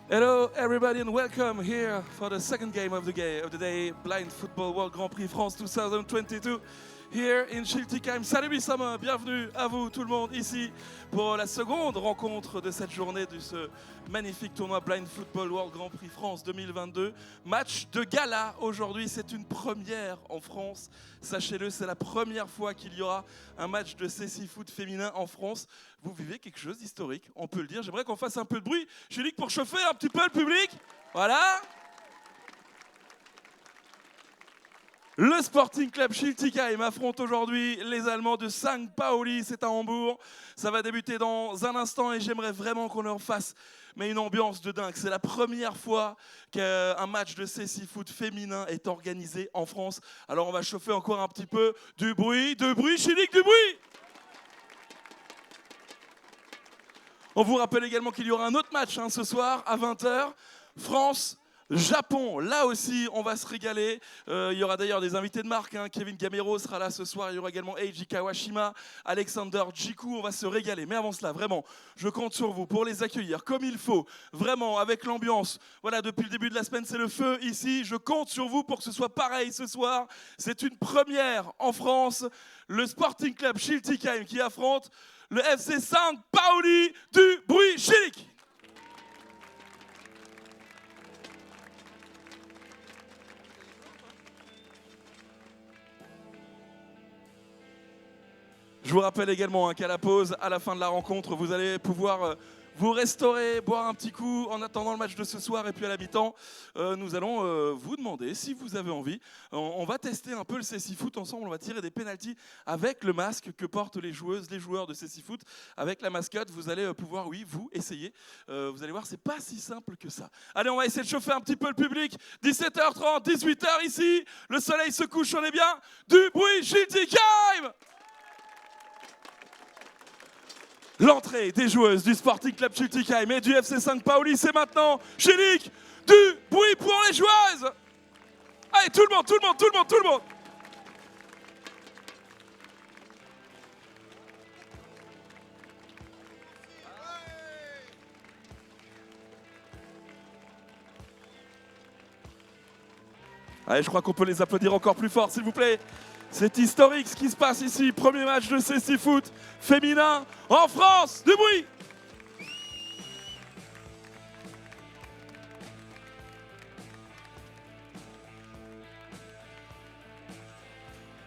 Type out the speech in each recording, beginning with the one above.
Hello everybody and welcome here for the second game of the day, Blind Football World Grand Prix France 2022 here in Schiltigheim. Salut Bissama, bienvenue à vous tout le monde ici pour la seconde rencontre de cette journée de ce magnifique tournoi Blind Football World Grand Prix France 2022. Match de gala aujourd'hui, c'est une première en France. Sachez-le, c'est la première fois qu'il y aura un match de CC Foot féminin en France. Vous vivez quelque chose d'historique, on peut le dire. J'aimerais qu'on fasse un peu de bruit. Julie, pour chauffer un petit peu le public. Voilà. Le Sporting Club Schiltigheim affronte aujourd'hui les Allemands de St. Pauli, c'est à Hambourg. Ça va débuter dans un instant et j'aimerais vraiment qu'on leur fasse une ambiance de dingue. C'est la première fois qu'un match de CC Foot féminin est organisé en France. Alors on va chauffer encore un petit peu. Du bruit, Chilik, du bruit. On vous rappelle également qu'il y aura un autre match ce soir à 20h. France-Japon, là aussi on va se régaler. Il y aura d'ailleurs des invités de marque. Kevin Gamero sera là ce soir. Il y aura également Eiji Kawashima, Alexander Djikou. On va se régaler. Mais avant cela, vraiment, je compte sur vous pour les accueillir comme il faut. Vraiment, avec l'ambiance. Voilà, depuis le début de la semaine, c'est le feu ici. Je compte sur vous pour que ce soit pareil ce soir. C'est une première en France. Le Sporting Club Schiltigheim qui affronte le FC St. Pauli du bruit Chilik. Je vous rappelle également qu'à la pause, à la fin de la rencontre, vous allez pouvoir vous restaurer, boire un petit coup en attendant le match de ce soir. Et puis à la mi-temps, nous allons vous demander si vous avez envie. On va tester un peu le CC Foot ensemble. On va tirer des pénaltys avec le masque que portent les joueuses, les joueurs de CC Foot. Avec la mascotte, vous allez pouvoir, oui, vous essayer. Vous allez voir, c'est pas si simple que ça. Allez, on va essayer de chauffer un petit peu le public. 17h30, 18h ici. Le soleil se couche, on est bien. Du bruit, Schiltigheim. L'entrée des joueuses du Sporting Club Schiltigheim et du FC St. Pauli, c'est maintenant. Chilik, du bruit pour les joueuses. Allez, tout le monde. Allez, je crois qu'on peut les applaudir encore plus fort, s'il vous plaît. C'est historique ce qui se passe ici. Premier match de CC Foot féminin en France. Du bruit.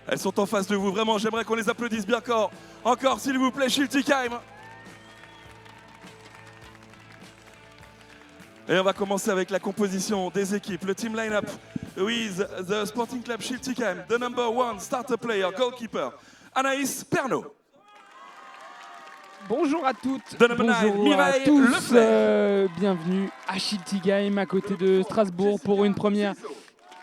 Elles sont en face de vous. Vraiment, j'aimerais qu'on les applaudisse bien encore. Encore, s'il vous plaît, Schiltigheim. Et on va commencer avec la composition des équipes. Le team line-up with the Sporting Club Schiltigheim, the number 1 starter player, goalkeeper, Anaïs Pernot. Bonjour à toutes, bonjour à tous, bienvenue à Schiltigheim à côté de Strasbourg pour une première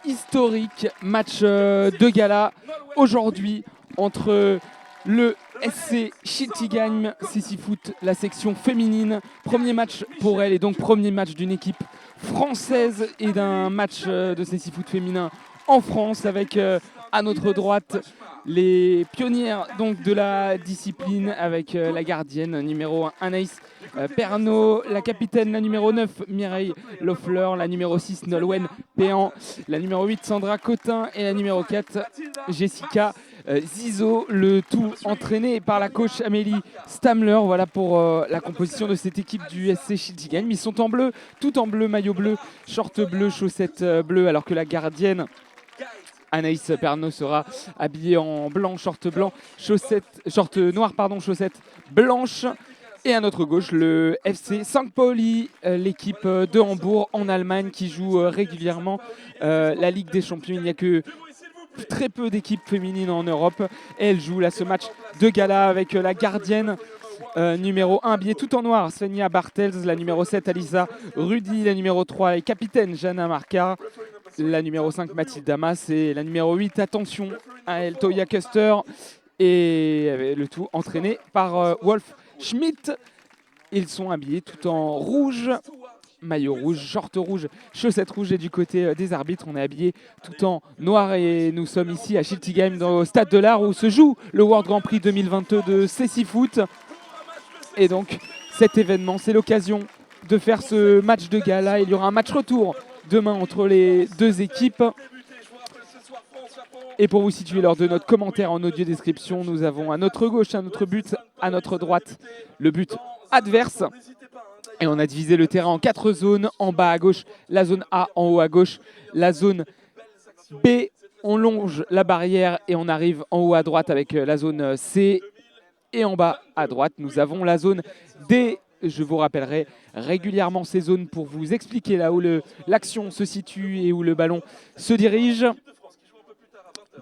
historique match de gala aujourd'hui entre le SC Schiltigheim CC Foot, la section féminine. Premier match pour elle et donc premier match d'une équipe française et d'un match de CC Foot féminin en France avec à notre droite les pionnières donc, de la discipline avec la gardienne numéro 1 Anaïs Pernot, la capitaine la numéro 9 Mireille Loeffler, la numéro 6 Nolwenn Péan, la numéro 8 Sandra Cotin et la numéro 4 Jessica Zizo, le tout entraîné par la coach Amélie Stamler. Voilà pour la composition de cette équipe du SC Schiltigheim. Ils sont en bleu, tout en bleu, maillot bleu, short bleu, chaussettes bleues, alors que la gardienne Anaïs Pernot sera habillée en blanc, short noir, chaussettes blanches. Et à notre gauche, le FC St. Pauli, l'équipe de Hambourg en Allemagne qui joue régulièrement la Ligue des Champions. Il n'y a que très peu d'équipes féminines en Europe. Et elle joue là ce match de gala avec la gardienne numéro 1, habillée tout en noir, Svenja Bartels, la numéro 7, Alisa Rudy, la numéro 3, la capitaine Jana Marca, la numéro 5, Mathilde Damas et la numéro 8, attention à elle, Toya Custer, et le tout entraîné par Wolf Schmidt. Ils sont habillés tout en rouge, maillot rouge, short rouge, chaussettes rouges, et du côté des arbitres, on est habillé tout en noir et nous sommes ici à Schiltigheim au Stade de l'Art où se joue le World Grand Prix 2022 de CC Foot. Et donc cet événement, c'est l'occasion de faire ce match de gala. Il y aura un match retour demain entre les deux équipes. Et pour vous situer lors de notre commentaire en audio description, nous avons à notre gauche, à notre but, à notre droite, le but adverse. Et on a divisé le terrain en 4 zones. En bas à gauche, la zone A. En haut à gauche, la zone B. On longe la barrière et on arrive en haut à droite avec la zone C. Et en bas à droite, nous avons la zone D. Je vous rappellerai régulièrement ces zones pour vous expliquer là où l'action se situe et où le ballon se dirige.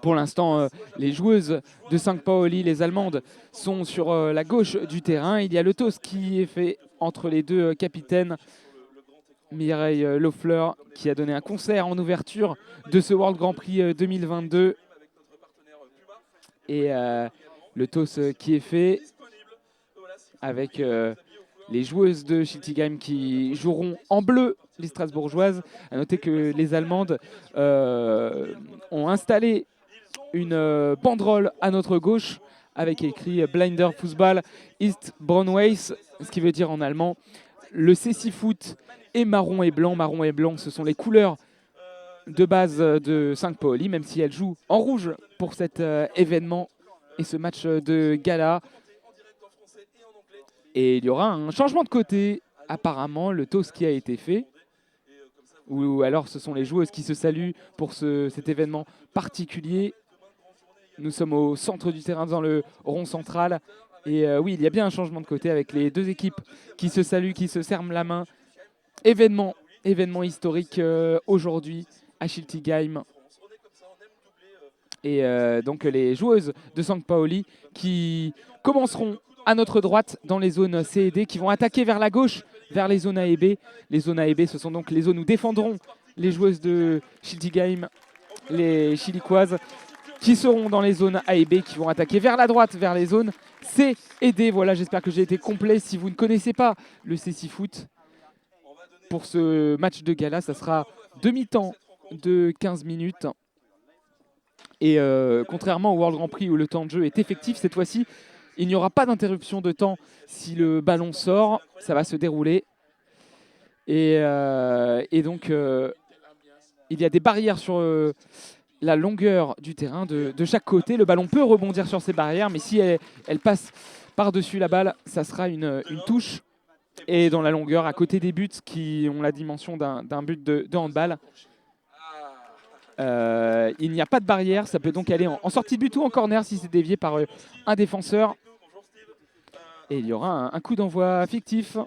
Pour l'instant, les joueuses de St. Pauli, les Allemandes, sont sur la gauche du terrain. Il y a le toss qui est fait entre les deux capitaines. Mireille Loeffler qui a donné un concert en ouverture de ce World Grand Prix 2022. Et le toss qui est fait avec les joueuses de Schiltigheim qui joueront en bleu, les Strasbourgeoises. À noter que les Allemandes ont installé une banderole à notre gauche avec écrit Blinder Fußball ist Braun-Weiß, ce qui veut dire en allemand le C6 Foot est marron et blanc. Marron et blanc, ce sont les couleurs de base de St. Pauli, même si elle joue en rouge pour cet événement et ce match de gala. Et il y aura un changement de côté, apparemment, le toss qui a été fait. Ou alors ce sont les joueuses qui se saluent pour cet événement particulier. Nous sommes au centre du terrain, dans le rond central. Et oui, il y a bien un changement de côté avec les deux équipes qui se saluent, qui se serrent la main. Événement historique aujourd'hui à Schiltigheim. Et donc les joueuses de St. Pauli qui commenceront à notre droite dans les zones C et D, qui vont attaquer vers la gauche, vers les zones A et B. Les zones A et B, ce sont donc les zones où défendront les joueuses de Schiltigheim, les Chilicoises, qui seront dans les zones A et B, qui vont attaquer vers la droite, vers les zones C et D. Voilà, j'espère que j'ai été complet. Si vous ne connaissez pas le C6 Foot, pour ce match de gala, ça sera demi-temps de 15 minutes. Et contrairement au World Grand Prix où le temps de jeu est effectif, cette fois-ci, il n'y aura pas d'interruption de temps si le ballon sort. Ça va se dérouler. Et donc, il y a des barrières sur la longueur du terrain de chaque côté. Le ballon peut rebondir sur ces barrières, mais si elle passe par-dessus la balle, ça sera une touche. Et dans la longueur, à côté des buts qui ont la dimension d'un but de handball, il n'y a pas de barrière. Ça peut donc aller en sortie de but ou en corner si c'est dévié par un défenseur. Et il y aura un coup d'envoi fictif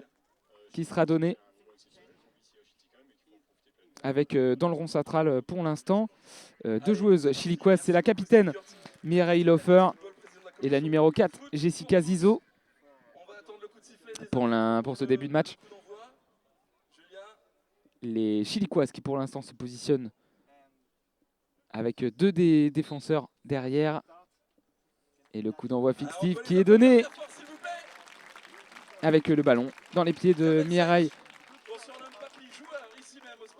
qui sera donné avec dans le rond central pour l'instant deux joueuses chilicoises. C'est la capitaine Mireille Loeffler et la numéro 4 Jessica Zizzo pour ce début de match. Les chilicoises qui pour l'instant se positionnent avec deux des défenseurs derrière. Et le coup d'envoi fictif qui est donné avec le ballon dans les pieds de Mireille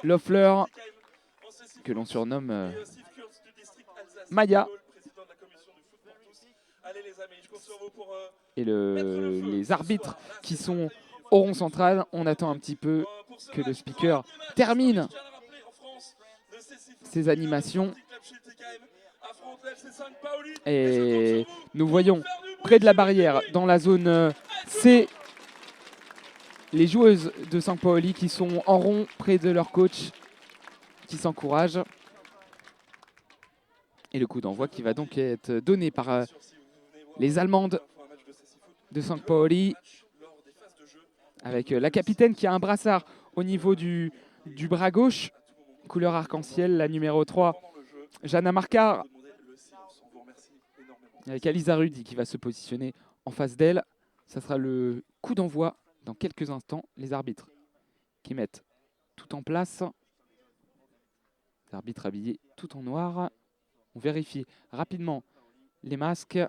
Loeffler, que l'on surnomme Maya. Et les arbitres qui sont au rond central, on attend un petit peu que le speaker termine ses animations. Et nous voyons près de la barrière, dans la zone C, les joueuses de St. Pauli qui sont en rond près de leur coach, qui s'encouragent. Et le coup d'envoi qui va donc être donné par les Allemandes de St. Pauli, avec la capitaine qui a un brassard au niveau du bras gauche, couleur arc-en-ciel, la numéro 3, Jana Markar, avec Alisa Rudi qui va se positionner en face d'elle. Ça sera le coup d'envoi dans quelques instants. Les arbitres qui mettent tout en place. Les arbitres habillés tout en noir. On vérifie rapidement les masques.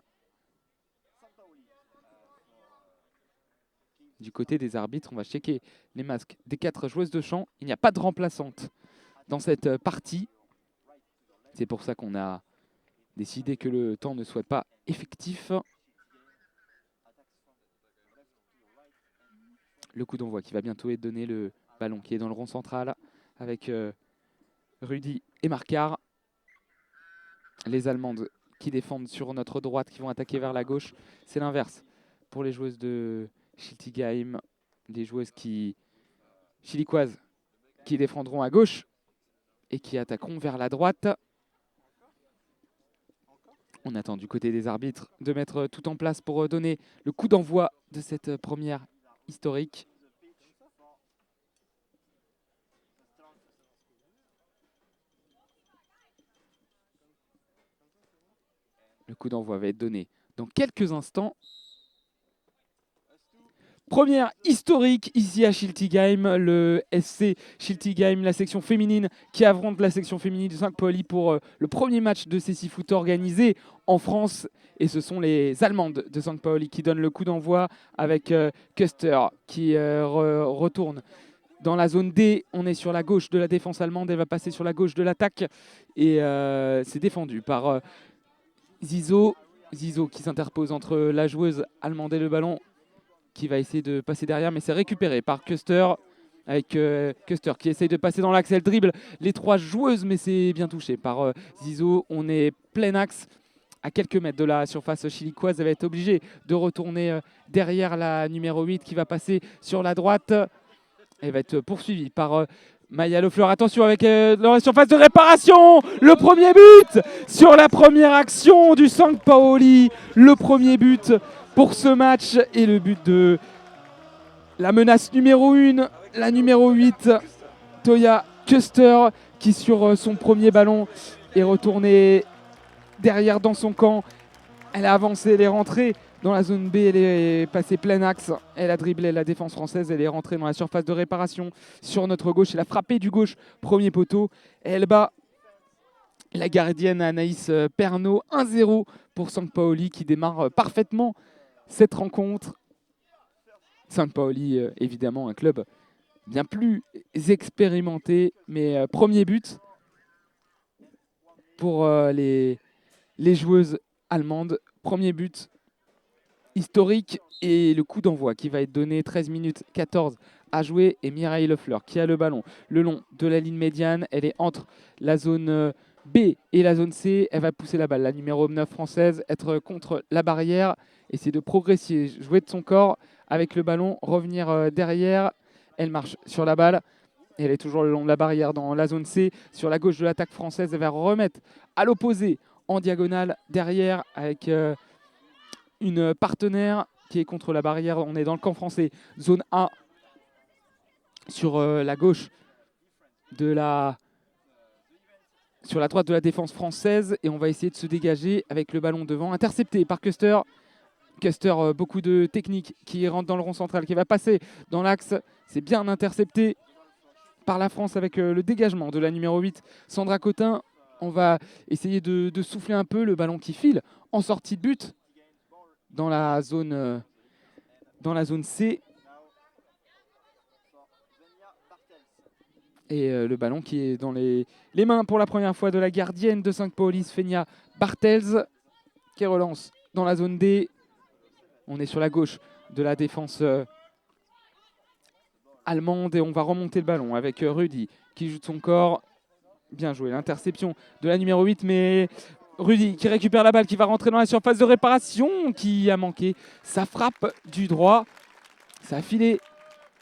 Du côté des arbitres, on va checker les masques des 4 joueuses de champ. Il n'y a pas de remplaçante dans cette partie. C'est pour ça qu'on a décidé que le temps ne soit pas effectif. Le coup d'envoi qui va bientôt être donné, le ballon qui est dans le rond central avec Rudy et Marquard. Les Allemandes qui défendent sur notre droite, qui vont attaquer vers la gauche. C'est l'inverse pour les joueuses de Schiltigheim, les joueuses chilicoises qui défendront à gauche et qui attaqueront vers la droite. On attend du côté des arbitres de mettre tout en place pour donner le coup d'envoi de cette première historique. Le coup d'envoi va être donné dans quelques instants. Première historique ici à Schiltigheim, le SC Schiltigheim, la section féminine qui affronte la section féminine de St. Pauli pour le premier match de ces 6 foot organisé en France. Et ce sont les Allemandes de St. Pauli qui donnent le coup d'envoi avec Custer qui retourne dans la zone D. On est sur la gauche de la défense allemande, elle va passer sur la gauche de l'attaque et c'est défendu par Zizou. Zizou qui s'interpose entre la joueuse allemande et le ballon, qui va essayer de passer derrière, mais c'est récupéré par Custer, avec Custer qui essaye de passer dans l'axe, elle dribble les 3 joueuses, mais c'est bien touché par Zizou. On est plein axe, à quelques mètres de la surface chilicoise. Elle va être obligée de retourner derrière la numéro 8 qui va passer sur la droite. Elle va être poursuivie par Maya Lefleur. Attention avec dans la surface de réparation. Le premier but sur la première action du St. Pauli. Le premier but pour ce match et le but de la menace numéro 1, la numéro 8, Toya Custer, qui sur son premier ballon est retournée derrière dans son camp. Elle a avancé, elle est rentrée dans la zone B, elle est passée plein axe. Elle a dribblé la défense française, elle est rentrée dans la surface de réparation sur notre gauche. Elle a frappé du gauche, premier poteau. Et elle bat la gardienne Anaïs Pernaud, 1-0 pour St. Pauli qui démarre parfaitement cette rencontre. St. Pauli, évidemment, un club bien plus expérimenté, mais premier but pour les joueuses allemandes. Premier but historique et le coup d'envoi qui va être donné 13 minutes 14 à jouer et Mireille Lefleur qui a le ballon le long de la ligne médiane. Elle est entre la zone B et la zone C. Elle va pousser la balle, la numéro 9 française, être contre la barrière, essayer de progresser, jouer de son corps avec le ballon, revenir derrière. Elle marche sur la balle. Elle est toujours le long de la barrière dans la zone C. Sur la gauche de l'attaque française, elle va remettre à l'opposé en diagonale derrière avec une partenaire qui est contre la barrière. On est dans le camp français. Zone A sur la gauche de sur la droite de la défense française. Et on va essayer de se dégager avec le ballon devant. Intercepté par Custer. Custer, beaucoup de technique qui rentre dans le rond central, qui va passer dans l'axe. C'est bien intercepté par la France avec le dégagement de la numéro 8, Sandra Cotin. On va essayer de souffler un peu le ballon qui file en sortie de but dans la zone C. Et le ballon qui est dans les mains pour la première fois de la gardienne de St. Pauli, Svenja Bartels, qui relance dans la zone D. On est sur la gauche de la défense allemande et on va remonter le ballon avec Rudy qui joue de son corps. Bien joué, l'interception de la numéro 8, mais Rudy qui récupère la balle, qui va rentrer dans la surface de réparation, qui a manqué sa frappe du droit. Ça a filé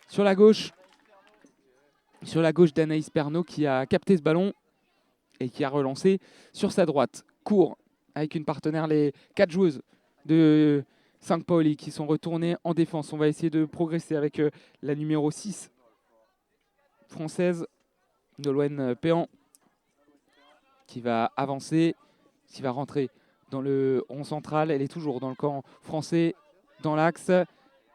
sur la gauche d'Anaïs Pernaud qui a capté ce ballon et qui a relancé sur sa droite. Court avec une partenaire, les 4 joueuses de St. Pauli qui sont retournées en défense. On va essayer de progresser avec la numéro 6 française, Nolwenn Péan, qui va avancer, qui va rentrer dans le rond central. Elle est toujours dans le camp français, dans l'axe.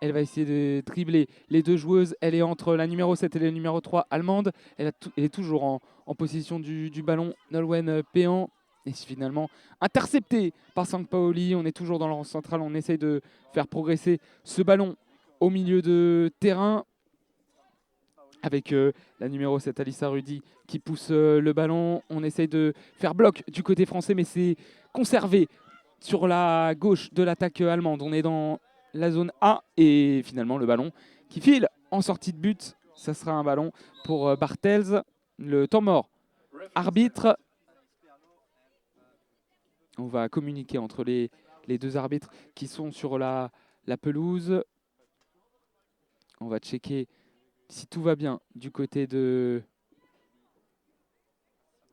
Elle va essayer de dribbler les 2 joueuses. Elle est entre la numéro 7 et la numéro 3 allemande. Elle est toujours en possession du ballon, Nolwenn Péan. Et finalement intercepté par St. Pauli. On est toujours dans le rond central. On essaye de faire progresser ce ballon au milieu de terrain. Avec la numéro 7, Alissa Rudy, qui pousse le ballon. On essaye de faire bloc du côté français, mais c'est conservé sur la gauche de l'attaque allemande. On est dans la zone A et finalement le ballon qui file en sortie de but. Ça sera un ballon pour Bartels. Le temps mort. Arbitre. On va communiquer entre les deux arbitres qui sont sur la pelouse. On va checker si tout va bien du côté de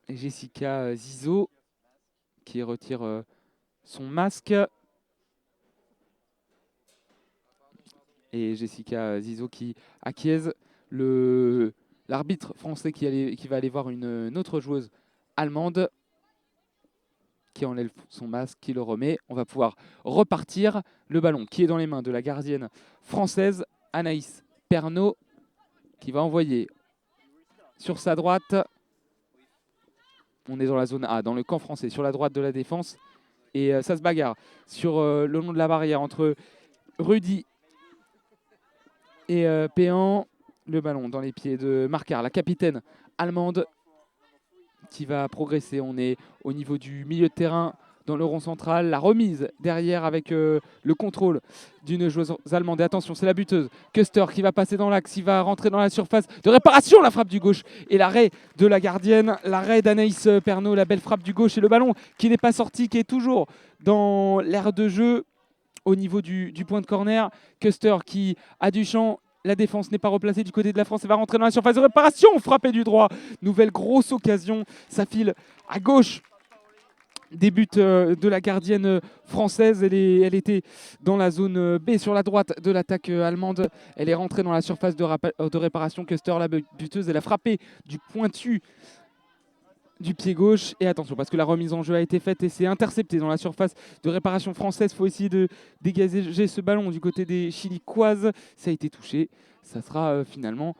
Jessica Zizou qui retire son masque. Et Jessica Zizou qui acquiesce. L'arbitre français qui va aller voir une autre joueuse allemande qui enlève son masque, qui le remet. On va pouvoir repartir. Le ballon qui est dans les mains de la gardienne française, Anaïs Pernot, qui va envoyer sur sa droite. On est dans la zone A, dans le camp français, sur la droite de la défense. Et ça se bagarre sur le long de la barrière entre Rudy et Péan. Le ballon dans les pieds de Marcar, la capitaine allemande, qui va progresser. On est au niveau du milieu de terrain, dans le rond central. La remise derrière avec le contrôle d'une joueuse allemande. Et attention, c'est la buteuse. Custer qui va passer dans l'axe, il va rentrer dans la surface de réparation. La frappe du gauche et l'arrêt de la gardienne. L'arrêt d'Anaïs Pernot, la belle frappe du gauche. Et le ballon qui n'est pas sorti, qui est toujours dans l'aire de jeu au niveau du point de corner. Custer qui a du champ. La défense n'est pas replacée du côté de la France. Elle va rentrer dans la surface de réparation. Frappé du droit. Nouvelle grosse occasion. Ça file à gauche des buts de la gardienne française. Elle était dans la zone B sur la droite de l'attaque allemande. Elle est rentrée dans la surface de réparation. Custer, la buteuse, elle a frappé du pointu du pied gauche. Et attention, parce que la remise en jeu a été faite et c'est intercepté dans la surface de réparation française. Il faut essayer de dégager ce ballon du côté des Chilicoises. Ça a été touché. Ça sera finalement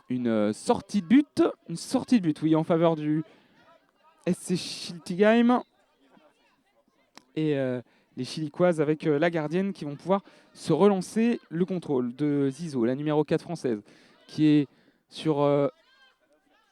une sortie de but. Une sortie de but, oui, en faveur du SC Schiltigheim. Et les Chilicoises avec la gardienne qui vont pouvoir se relancer. Le contrôle de Zizou, la numéro 4 française, qui est sur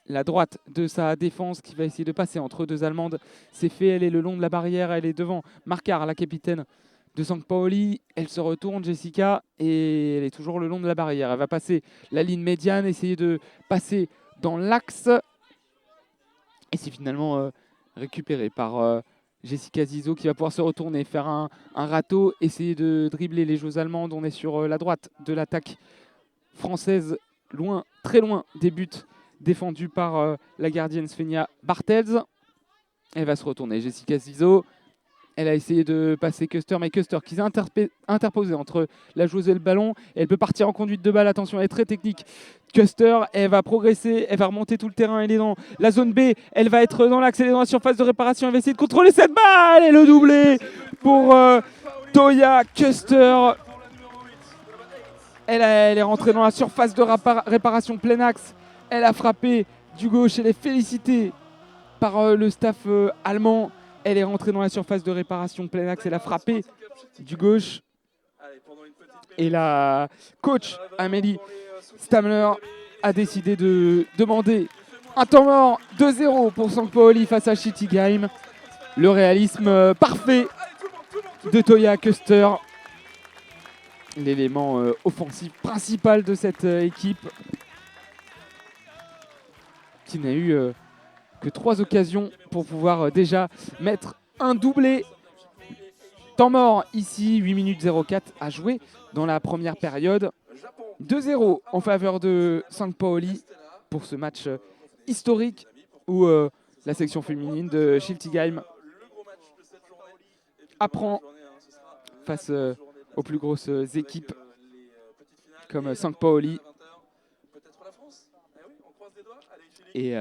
la droite de sa défense, qui va essayer de passer entre deux Allemandes. C'est fait, elle est le long de la barrière, elle est devant Marcar, la capitaine de Sampaoli. Elle se retourne, Jessica, et elle est toujours le long de la barrière. Elle va passer la ligne médiane, essayer de passer dans l'axe. Et c'est finalement récupéré par Jessica Zizou, qui va pouvoir se retourner, faire un râteau, essayer de dribbler les joueuses allemandes. On est sur la droite de l'attaque française, loin, très loin des buts défendus par la gardienne Svenja Bartels. Elle va se retourner, Jessica Zizou. Elle a essayé de passer Custer, mais Custer qui s'est interposé entre la joueuse et le ballon. Elle peut partir en conduite de balle, attention, elle est très technique. Custer, elle va progresser, elle va remonter tout le terrain, elle est dans la zone B, elle va être dans l'axe, elle est dans la surface de réparation, elle va essayer de contrôler cette balle et le doublé pour Toya Custer. Elle est rentrée dans la surface de réparation plein axe. Elle a frappé du gauche, elle est félicitée par le staff allemand. Elle est rentrée dans la surface de réparation plein axe, elle a frappé du gauche. Et la coach Amélie Stamler a décidé de demander un temps mort 2-0 pour Sampaoli face à Schiltigheim. Le réalisme parfait de Toya Custer, l'élément offensif principal de cette équipe, qui n'a eu que 3 occasions pour pouvoir déjà mettre un doublé. Temps mort ici, 8 minutes 04 à jouer dans la première période. 2-0 en faveur de Sampaoli pour ce match historique où la section féminine de Schiltigheim apprend face aux plus grosses équipes comme Sampaoli. Et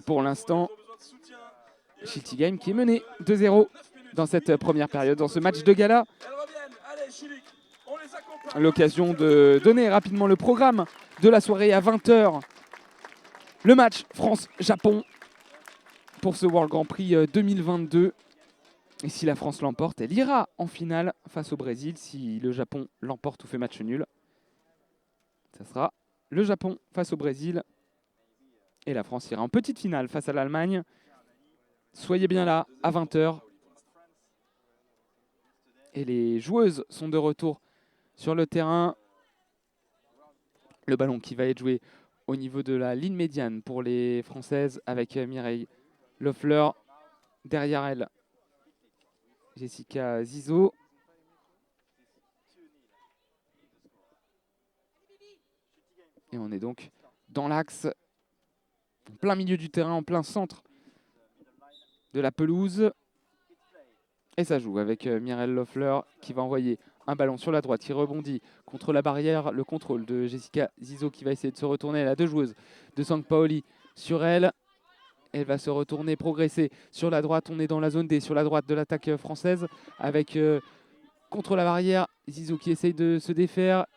pour l'instant, Schiltigheim qui est mené 2-0 dans cette première période, dans ce match de gala. L'occasion de donner rapidement le programme de la soirée à 20 h. Le match France-Japon pour ce World Grand Prix 2022. Et si la France l'emporte, elle ira en finale face au Brésil. Si le Japon l'emporte ou fait match nul, ça sera le Japon face au Brésil. Et la France ira en petite finale face à l'Allemagne. Soyez bien là à 20 h. Et les joueuses sont de retour sur le terrain. Le ballon qui va être joué au niveau de la ligne médiane pour les Françaises avec Mireille Loeffler. Derrière elle, Jessica Zizot. Et on est donc dans l'axe, en plein milieu du terrain, en plein centre de la pelouse. Et ça joue avec Mireille Loeffler qui va envoyer un ballon sur la droite qui rebondit contre la barrière. Le contrôle de Jessica Zizot qui va essayer de se retourner. Elle a deux joueuses de Sampaoli sur elle. Elle va se retourner, progresser sur la droite. On est dans la zone D, sur la droite de l'attaque française. Avec contre la barrière, Zizot qui essaye de se défaire,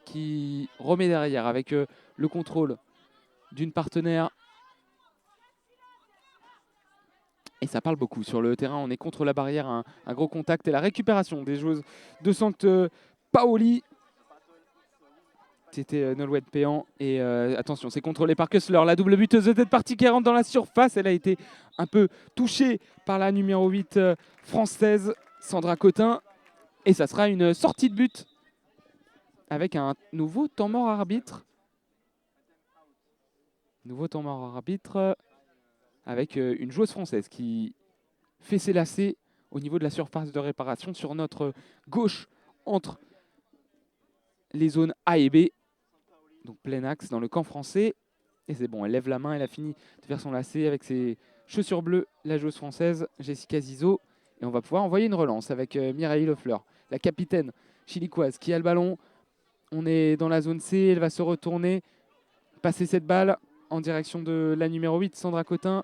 qui remet derrière avec le contrôle d'une partenaire. Et ça parle beaucoup sur le terrain. On est contre la barrière, un gros contact. Et la récupération des joueuses de Sampaoli. C'était Nolwenn Péan. Et attention, c'est contrôlé par Kessler. La double buteuse de tête partie qui rentre dans la surface. Elle a été un peu touchée par la numéro 8 française, Sandra Cotin. Et ça sera une sortie de but avec un nouveau temps mort arbitre. Nouveau temps mort arbitre avec une joueuse française qui fait ses lacets au niveau de la surface de réparation sur notre gauche entre les zones A et B. Donc plein axe dans le camp français. Et c'est bon, elle lève la main, elle a fini de faire son lacet avec ses chaussures bleues, la joueuse française Jessica Zizot. Et on va pouvoir envoyer une relance avec Mireille Loeffler, la capitaine chilicoise qui a le ballon. On est dans la zone C, elle va se retourner, passer cette balle en direction de la numéro 8, Sandra Cotin.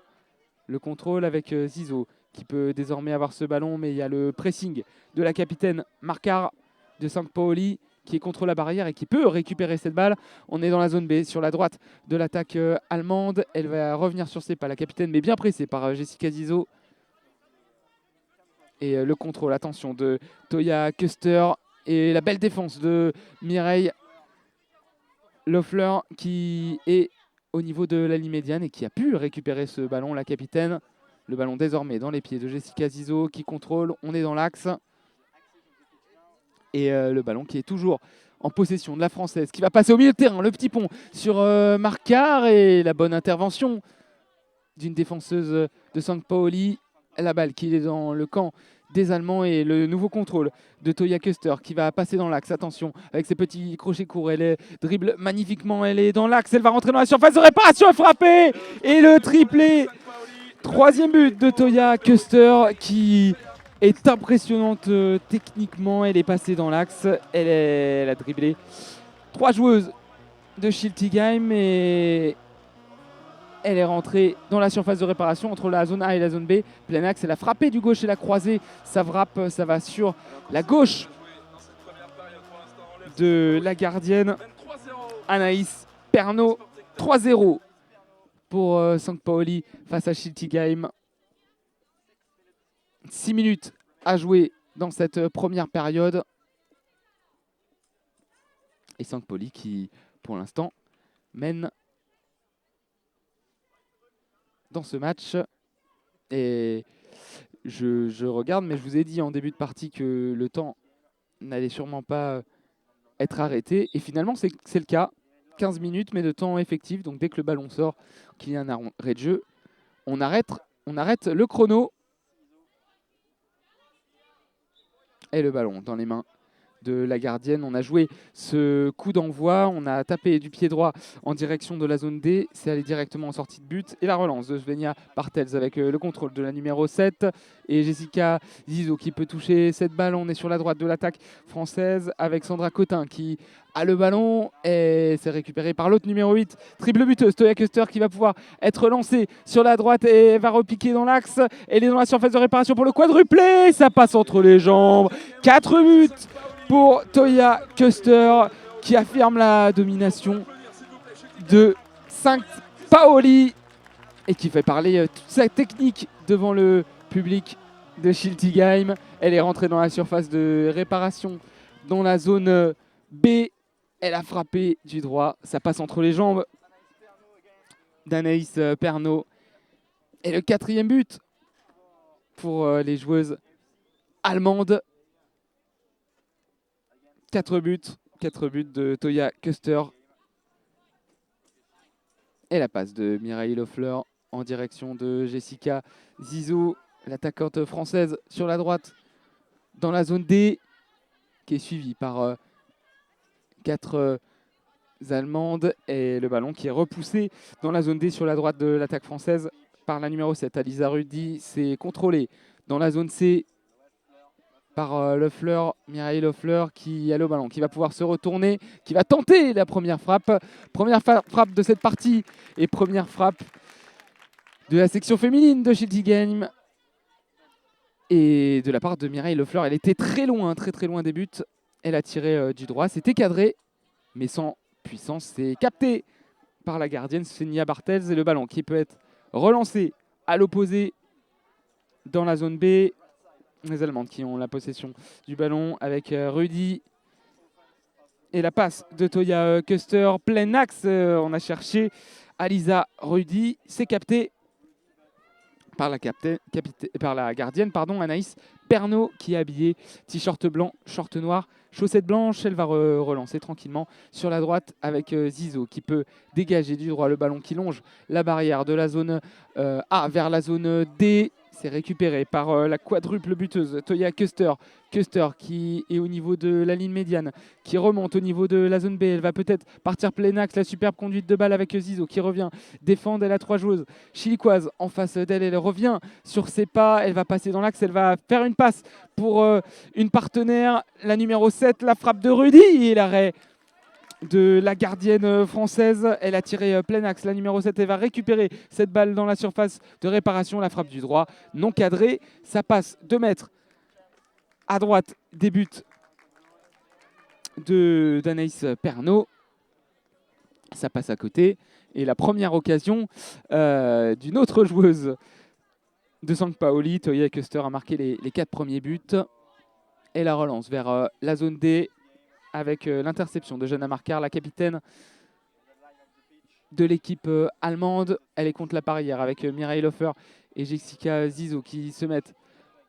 Le contrôle avec Zizot qui peut désormais avoir ce ballon, mais il y a le pressing de la capitaine Marcar de Sampaoli qui est contre la barrière et qui peut récupérer cette balle. On est dans la zone B, sur la droite de l'attaque allemande. Elle va revenir sur ses pas, la capitaine, mais bien pressée par Jessica Zizot. Et le contrôle, attention, de Toya Kuster. Et la belle défense de Mireille Loeffler qui est au niveau de la ligne médiane et qui a pu récupérer ce ballon, la capitaine. Le ballon désormais dans les pieds de Jessica Zizot qui contrôle. On est dans l'axe. Et le ballon qui est toujours en possession de la Française qui va passer au milieu de terrain. Le petit pont sur Marcar et la bonne intervention d'une défenseuse de Sampaoli. La balle qui est dans le camp des Allemands et le nouveau contrôle de Toya Kuster qui va passer dans l'axe. Attention, avec ses petits crochets courts, elle dribble magnifiquement, elle est dans l'axe, elle va rentrer dans la surface de réparation et frapper. Et le triplé, troisième but de Toya Kuster qui est impressionnante techniquement. Elle est passée dans l'axe, elle a dribblé 3 joueuses de Schiltigheim et elle est rentrée dans la surface de réparation entre la zone A et la zone B. Plein axe, elle a frappé du gauche et la croisée. Ça frappe, ça va sur la gauche de la gardienne Anaïs Pernot. 3-0 pour Sampaoli face à Schiltigheim. 6 minutes à jouer dans cette première période. Et Sampaoli qui, pour l'instant, mène dans ce match. Et je regarde, mais je vous ai dit en début de partie que le temps n'allait sûrement pas être arrêté. Et finalement, c'est le cas. 15 minutes, mais de temps effectif. Donc dès que le ballon sort, qu'il y a un arrêt de jeu, on arrête le chrono. Et le ballon dans les mains de la gardienne. On a joué ce coup d'envoi, on a tapé du pied droit en direction de la zone D, c'est allé directement en sortie de but. Et la relance de Svenja Bartels avec le contrôle de la numéro 7 et Jessica Zizot qui peut toucher cette balle. On est sur la droite de l'attaque française avec Sandra Cotin qui a le ballon et c'est récupéré par l'autre numéro 8, triple buteuse, Toya Kuster qui va pouvoir être lancée sur la droite et va repiquer dans l'axe. Elle est dans la surface de réparation pour le quadruplé, ça passe entre les jambes. 4 buts pour Toya Kuster qui affirme la domination de Sampaoli et qui fait parler toute sa technique devant le public de Schiltigheim. Elle est rentrée dans la surface de réparation dans la zone B. Elle a frappé du droit. Ça passe entre les jambes d'Anaïs Pernot. Et le 4e but pour les joueuses allemandes. 4 buts de Toya Custer. Et la passe de Mireille Lefleur en direction de Jessica Zizou, l'attaquante française sur la droite dans la zone D, qui est suivie par 4 Allemandes, et le ballon qui est repoussé dans la zone D sur la droite de l'attaque française par la numéro 7, Alisa Rudy. C'est contrôlé dans la zone C par Lefleur, Mireille Lefleur qui a le ballon, qui va pouvoir se retourner, qui va tenter la première frappe. Première frappe de cette partie et première frappe de la section féminine de Shilty Game. Et de la part de Mireille Lefleur, elle était très loin des buts. Elle a tiré du droit, c'était cadré, mais sans puissance. C'est capté par la gardienne Senia Bartels, et le ballon qui peut être relancé à l'opposé dans la zone B. Les Allemandes qui ont la possession du ballon avec Rudy. Et la passe de Toya Custer, plein axe. On a cherché Alisa Rudy. C'est capté par la gardienne, Anaïs Pernaud, qui est habillée t-shirt blanc, short noir, chaussettes blanches. Elle va relancer tranquillement sur la droite avec Zizou qui peut dégager du droit le ballon qui longe la barrière de la zone A vers la zone D. C'est récupéré par la quadruple buteuse Toya Custer. Custer qui est au niveau de la ligne médiane, qui remonte au niveau de la zone B. Elle va peut-être partir plein axe. La superbe conduite de balle avec Zizou qui revient défendre. Elle a 3 joueuses chilicoises en face d'elle. Elle revient sur ses pas. Elle va passer dans l'axe. Elle va faire une passe pour une partenaire, la numéro 7. La frappe de Rudy et l'arrêt de la gardienne française. Elle a tiré plein axe, la numéro 7. Elle va récupérer cette balle dans la surface de réparation. La frappe du droit non cadrée. Ça passe 2 mètres à droite des buts d'Anaïs Pernaud. Ça passe à côté. Et la première occasion d'une autre joueuse de St. Pauli. Toya Custer a marqué les 4 premiers buts. Et la relance vers la zone D, avec l'interception de Jana Markar, la capitaine de l'équipe allemande. Elle est contre la barrière avec Mireille Lefleur et Jessica Zizou qui se mettent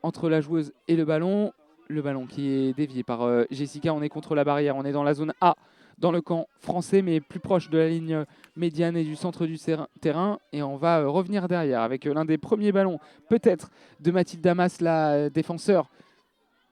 entre la joueuse et le ballon. Le ballon qui est dévié par Jessica. On est contre la barrière, on est dans la zone A, dans le camp français, mais plus proche de la ligne médiane et du centre du terrain. Et on va revenir derrière avec l'un des premiers ballons, peut-être, de Mathilde Damas, la défenseur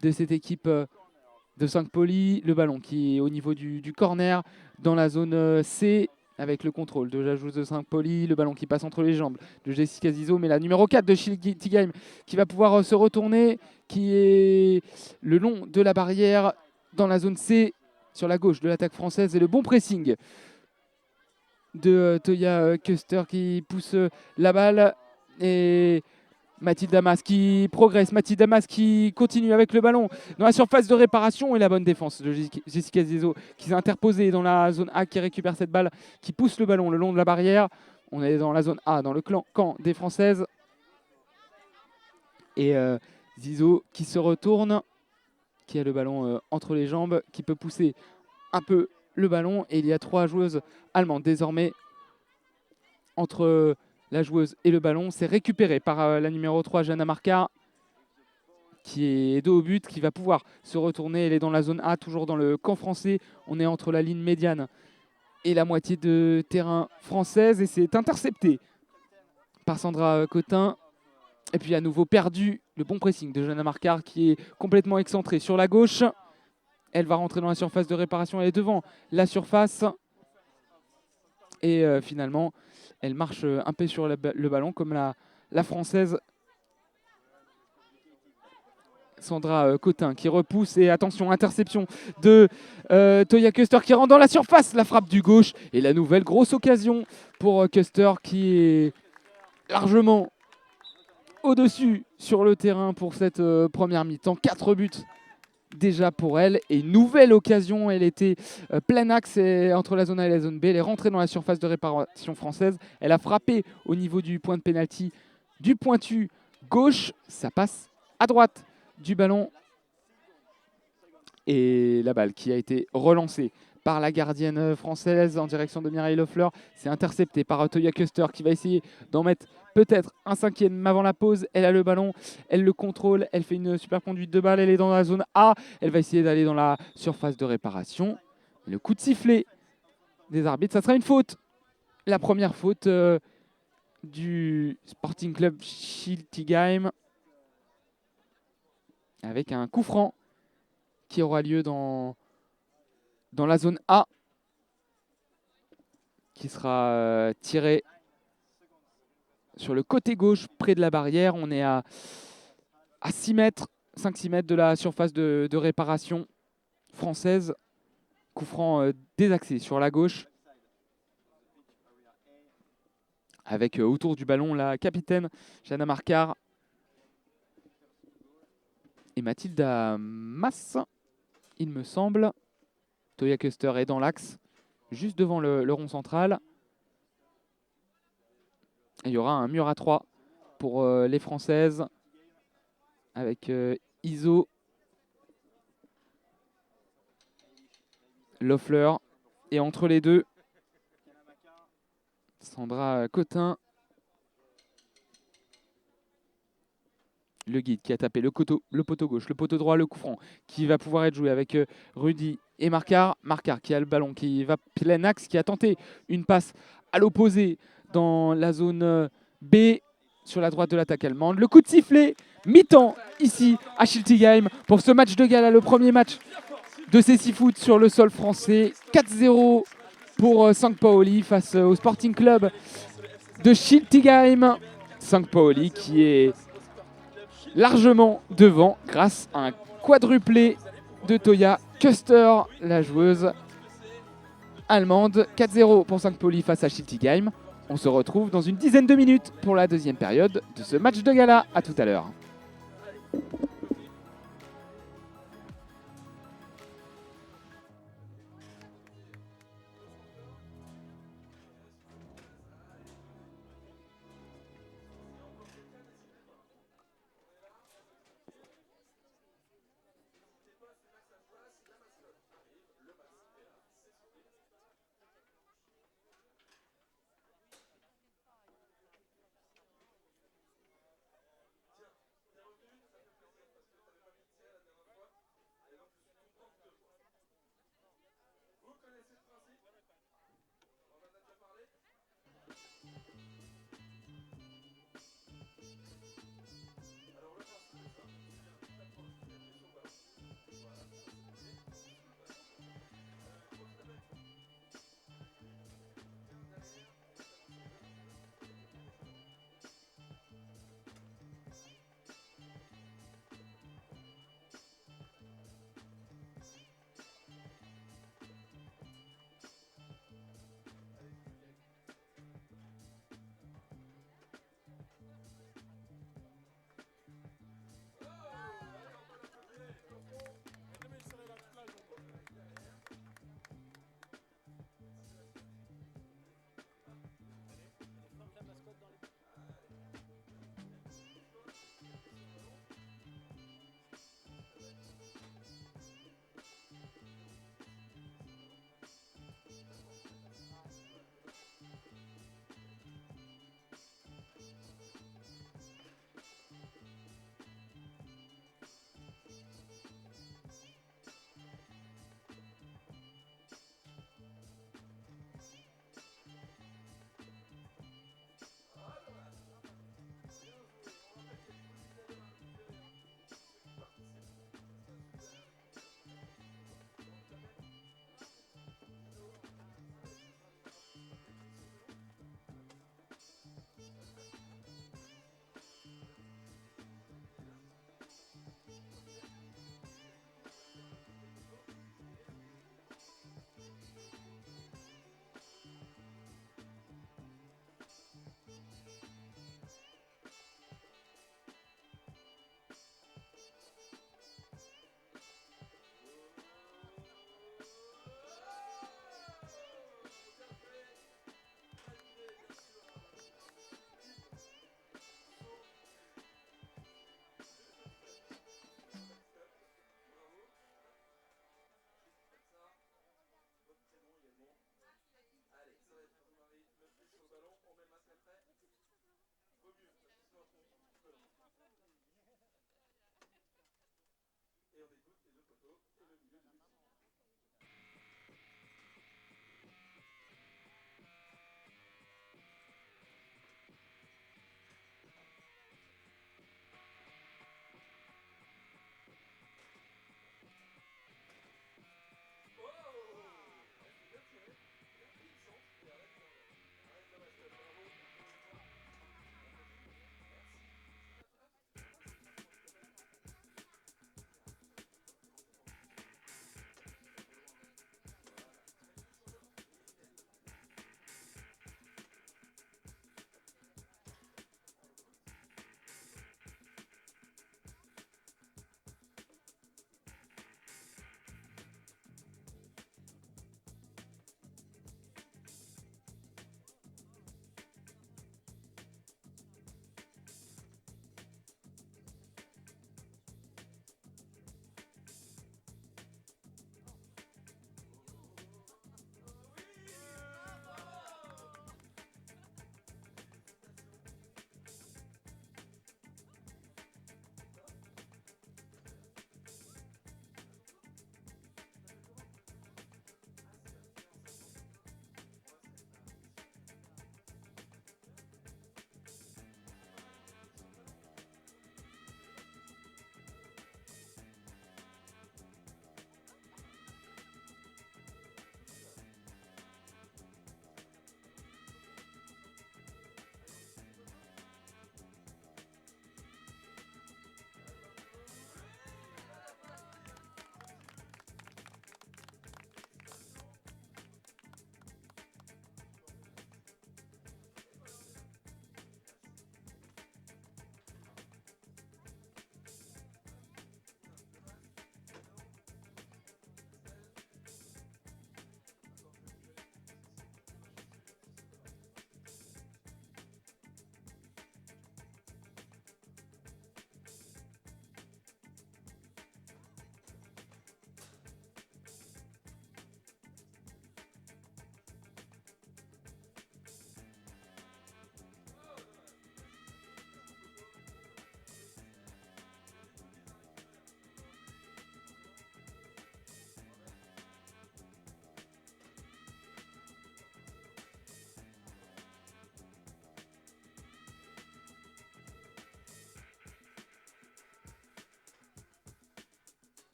de cette équipe de St. Pauli. Le ballon qui est au niveau du corner dans la zone C, avec le contrôle de la joueuse de St. Pauli. Le ballon qui passe entre les jambes de Jessica Zizou, mais la numéro 4 de Shilty Game qui va pouvoir se retourner, qui est le long de la barrière dans la zone C sur la gauche de l'attaque française. Et le bon pressing de Toya Custer qui pousse la balle. Et Mathilde Damas qui progresse, Mathilde Damas qui continue avec le ballon dans la surface de réparation, et la bonne défense de Jessica Zizou qui s'est interposée dans la zone A, qui récupère cette balle, qui pousse le ballon le long de la barrière. On est dans la zone A, dans le camp des Françaises. Et Zizou qui se retourne, qui a le ballon entre les jambes, qui peut pousser un peu le ballon. Et il y a 3 joueuses allemandes désormais entre la joueuse et le ballon. C'est récupéré par la numéro 3, Jana Markar, qui est dos au but, qui va pouvoir se retourner. Elle est dans la zone A, toujours dans le camp français. On est entre la ligne médiane et la moitié de terrain française. Et c'est intercepté par Sandra Cotin. Et puis à nouveau perdu, le bon pressing de Jana Markar qui est complètement excentré sur la gauche. Elle va rentrer dans la surface de réparation. Elle est devant la surface. Et finalement, elle marche un peu sur le ballon comme la française Sandra Cotin qui repousse. Et attention, interception de Toya Custer qui rentre dans la surface. La frappe du gauche et la nouvelle grosse occasion pour Custer qui est largement au-dessus sur le terrain pour cette première mi-temps. 4 buts déjà pour elle, et une nouvelle occasion. Elle était plein axe entre la zone A et la zone B. Elle est rentrée dans la surface de réparation française. Elle a frappé au niveau du point de pénalty du pointu gauche. Ça passe à droite du ballon. Et la balle qui a été relancée par la gardienne française en direction de Mireille Lefleur, c'est intercepté par Toya Custer qui va essayer d'en mettre peut-être un 5e avant la pause. Elle a le ballon, elle le contrôle, elle fait une super conduite de balle, elle est dans la zone A. Elle va essayer d'aller dans la surface de réparation. Le coup de sifflet des arbitres, ça sera une faute. La première faute du Sporting Club Schiltigheim avec un coup franc qui aura lieu dans la zone A, qui sera tiré sur le côté gauche près de la barrière. On est à 6 mètres, 5-6 mètres de la surface de réparation française. Coup franc désaxé sur la gauche. Avec autour du ballon la capitaine Jana Marcar et Mathilda Mass, il me semble. Toya Custer est dans l'axe, juste devant le rond central. Et il y aura un mur à 3 pour les Françaises, avec Iso, Loeffler, et entre les deux, Sandra Cotin. Le guide qui a tapé le poteau gauche, le poteau droit, le coup franc, qui va pouvoir être joué avec Rudy et Marcar. Marcar qui a le ballon, qui va plein axe, qui a tenté une passe à l'opposé dans la zone B, sur la droite de l'attaque allemande. Le coup de sifflet, mi-temps ici à Schiltigheim pour ce match de gala, le premier match de ces 6 foot sur le sol français. 4-0 pour St. Pauli face au Sporting Club de Schiltigheim. St. Pauli qui est largement devant grâce à un quadruplé de Toya Custer, la joueuse allemande. 4-0 pour St. Pauli face à Schiltigheim. On se retrouve dans une dizaine de minutes pour la deuxième période de ce match de gala. À tout à l'heure.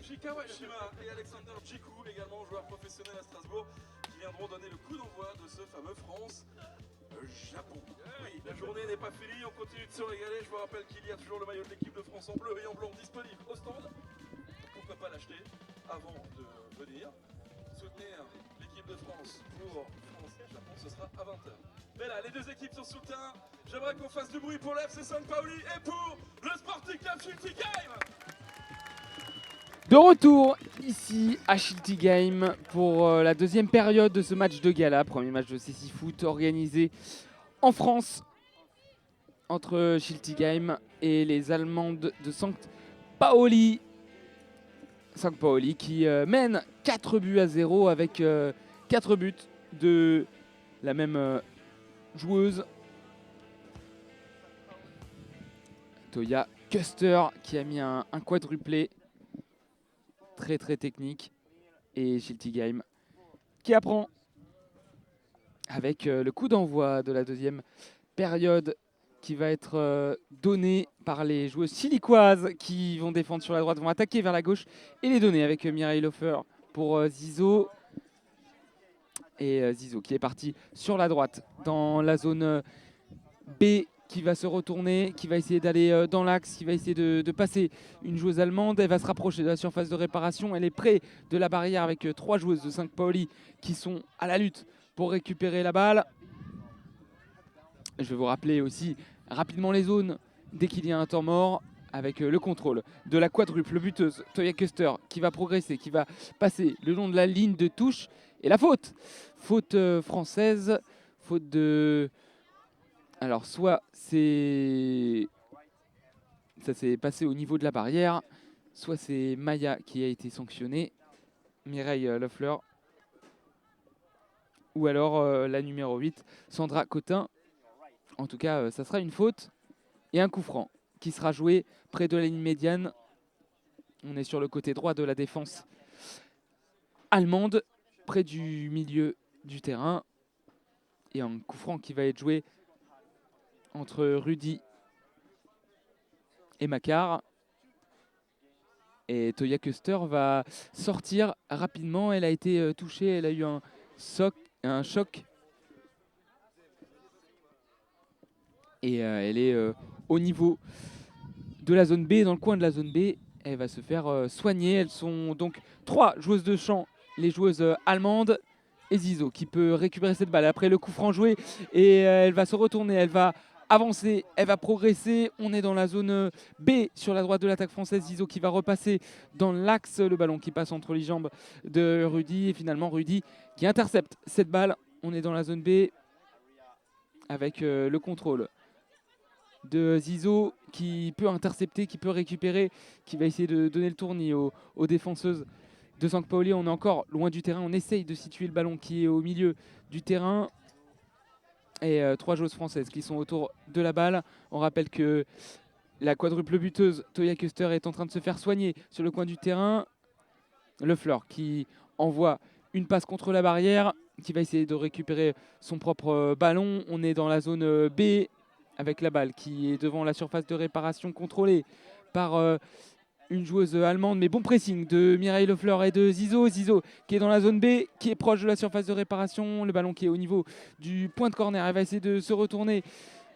Yoshi Kawashima et Alexander Djikou, également joueurs professionnels à Strasbourg, qui viendront donner le coup d'envoi de ce fameux France-Japon. Oui, la journée n'est pas finie, on continue de se régaler. Je vous rappelle qu'il y a toujours le maillot de l'équipe de France en bleu et en blanc disponible au stand. Pourquoi pas l'acheter avant de venir soutenir l'équipe de France pour France-Japon, ce sera à 20h. Mais là, les deux équipes sont sous le terrain. J'aimerais qu'on fasse du bruit pour l'FC Saint-Pauli et pour le Sporting Club Schiltigheim. De retour ici à Schiltigheim pour la deuxième période de ce match de gala. Premier match de CC Foot organisé en France entre Schiltigheim et les Allemandes de Sankt Pauli. Sankt Pauli qui mène 4-0 avec 4 buts de la même joueuse. Toya Custer qui a mis un quadruplé très technique, et Schiltigheim qui apprend avec le coup d'envoi de la deuxième période qui va être donné par les joueuses chilicoises qui vont défendre sur la droite, vont attaquer vers la gauche et les donner avec Mireille Lofer pour Zizo. Et Zizo qui est parti sur la droite dans la zone B, qui va se retourner, qui va essayer d'aller dans l'axe, qui va essayer de passer une joueuse allemande. Elle va se rapprocher de la surface de réparation. Elle est près de la barrière avec 3 joueuses de Sankt Pauli qui sont à la lutte pour récupérer la balle. Je vais vous rappeler aussi rapidement les zones dès qu'il y a un temps mort, avec le contrôle de la quadruple buteuse Toya Custer qui va progresser, qui va passer le long de la ligne de touche. Et la faute française, faute de... Alors soit ça s'est passé au niveau de la barrière, soit c'est Maya qui a été sanctionnée, Mireille Loeffler, ou alors la numéro 8, Sandra Cotin. En tout cas, ça sera une faute et un coup franc qui sera joué près de la ligne médiane. On est sur le côté droit de la défense allemande, près du milieu du terrain. Et un coup franc qui va être joué entre Rudy et Makar. Et Toya Custer va sortir rapidement. Elle a été touchée, elle a eu un choc. Et elle est au niveau de la zone B, dans le coin de la zone B. Elle va se faire soigner. Elles sont donc 3 joueuses de champ, les joueuses allemandes. Et Zizo qui peut récupérer cette balle après le coup franc joué. Et elle va se retourner, elle va avancer, elle va progresser. On est dans la zone B sur la droite de l'attaque française. Zizo qui va repasser dans l'axe, le ballon qui passe entre les jambes de Rudy. Et finalement Rudy qui intercepte cette balle. On est dans la zone B avec le contrôle de Zizo qui peut intercepter, qui peut récupérer, qui va essayer de donner le tournis aux défenseuses de Sankt Pauli. On est encore loin du terrain, on essaye de situer le ballon qui est au milieu du terrain. Et 3 joueuses françaises qui sont autour de la balle. On rappelle que la quadruple buteuse Toya Custer est en train de se faire soigner sur le coin du terrain. Loeffler qui envoie une passe contre la barrière, qui va essayer de récupérer son propre ballon. On est dans la zone B avec la balle qui est devant la surface de réparation, contrôlée par une joueuse allemande. Mais bon pressing de Mireille Loeffler et de Zizo. Zizo qui est dans la zone B, qui est proche de la surface de réparation. Le ballon qui est au niveau du point de corner. Elle va essayer de se retourner.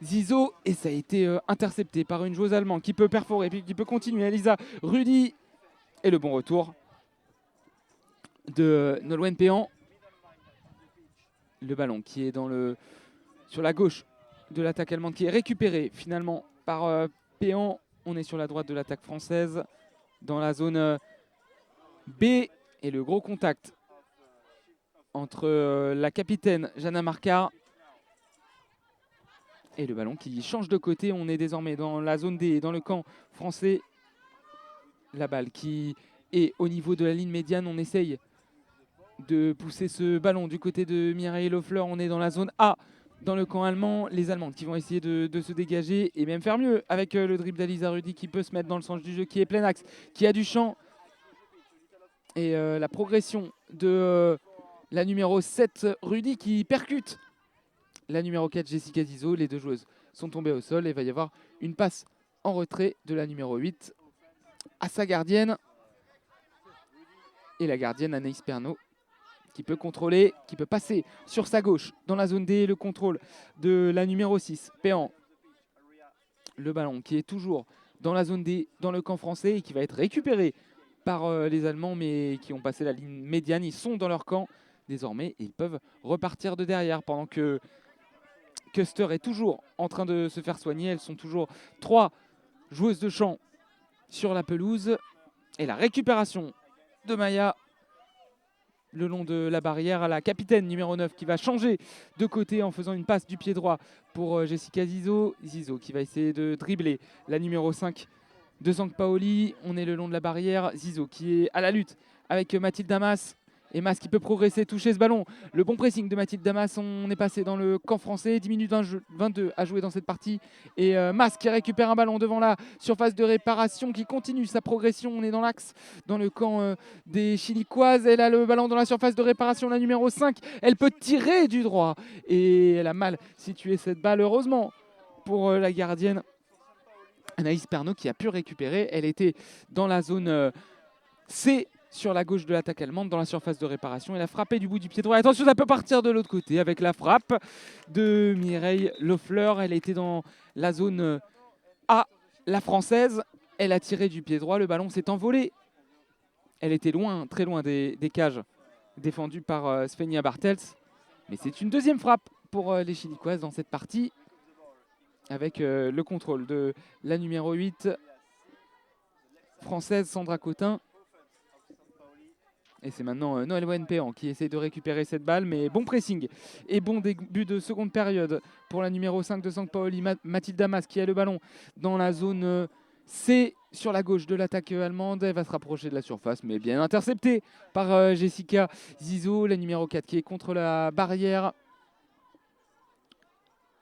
Zizo, et ça a été intercepté par une joueuse allemande qui peut perforer, puis qui peut continuer. Elisa Rudy, et le bon retour de Nolwenn Péan. Le ballon qui est sur la gauche de l'attaque allemande, qui est récupéré finalement par Péan. On est sur la droite de l'attaque française dans la zone B, et le gros contact entre la capitaine Jana Markar et le ballon qui change de côté. On est désormais dans la zone D, dans le camp français. La balle qui est au niveau de la ligne médiane. On essaye de pousser ce ballon du côté de Mireille Loeffler. On est dans la zone A, dans le camp allemand. Les Allemandes qui vont essayer de se dégager et même faire mieux avec le dribble d'Elisa Rudy qui peut se mettre dans le sens du jeu, qui est plein axe, qui a du champ. Et la progression de la numéro 7 Rudy qui percute la numéro 4 Jessica Zizo. Les deux joueuses sont tombées au sol et il va y avoir une passe en retrait de la numéro 8 à sa gardienne. Et la gardienne Anaïs Pernot qui peut contrôler, qui peut passer sur sa gauche dans la zone D. Le contrôle de la numéro 6, Péan. Le ballon qui est toujours dans la zone D, dans le camp français et qui va être récupéré par les Allemands, mais qui ont passé la ligne médiane. Ils sont dans leur camp désormais et ils peuvent repartir de derrière pendant que Custer est toujours en train de se faire soigner. Elles sont toujours 3 joueuses de champ sur la pelouse. Et la récupération de Maya le long de la barrière à la capitaine numéro 9 qui va changer de côté en faisant une passe du pied droit pour Jessica Zizzo. Zizzo qui va essayer de dribbler la numéro 5 de Sampaoli. On est le long de la barrière. Zizzo qui est à la lutte avec Mathilde Damas. Et Mas qui peut progresser, toucher ce ballon. Le bon pressing de Mathilde Damas. On est passé dans le camp français. 10 minutes 22 à jouer dans cette partie. Et Mas qui récupère un ballon devant la surface de réparation, qui continue sa progression. On est dans l'axe, dans le camp des Chilicoises. Elle a le ballon dans la surface de réparation, la numéro 5. Elle peut tirer du droit. Et elle a mal situé cette balle, heureusement, pour la gardienne Anaïs Pernot qui a pu récupérer. Elle était dans la zone C, sur la gauche de l'attaque allemande, dans la surface de réparation. Elle a frappé du bout du pied droit. Attention, ça peut partir de l'autre côté avec la frappe de Mireille Loeffler. Elle était dans la zone A, la française. Elle a tiré du pied droit. Le ballon s'est envolé. Elle était loin, très loin des cages défendues par Svenja Bartels. Mais c'est une deuxième frappe pour les Chilicoises dans cette partie, avec le contrôle de la numéro 8 française, Sandra Cotin. Et c'est maintenant Noël Wenpéan qui essaie de récupérer cette balle, mais bon pressing et bon début de seconde période pour la numéro 5 de Sampaoli, Mathilde Damas, qui a le ballon dans la zone C sur la gauche de l'attaque allemande. Elle va se rapprocher de la surface, mais bien interceptée par Jessica Zizzo, la numéro 4 qui est contre la barrière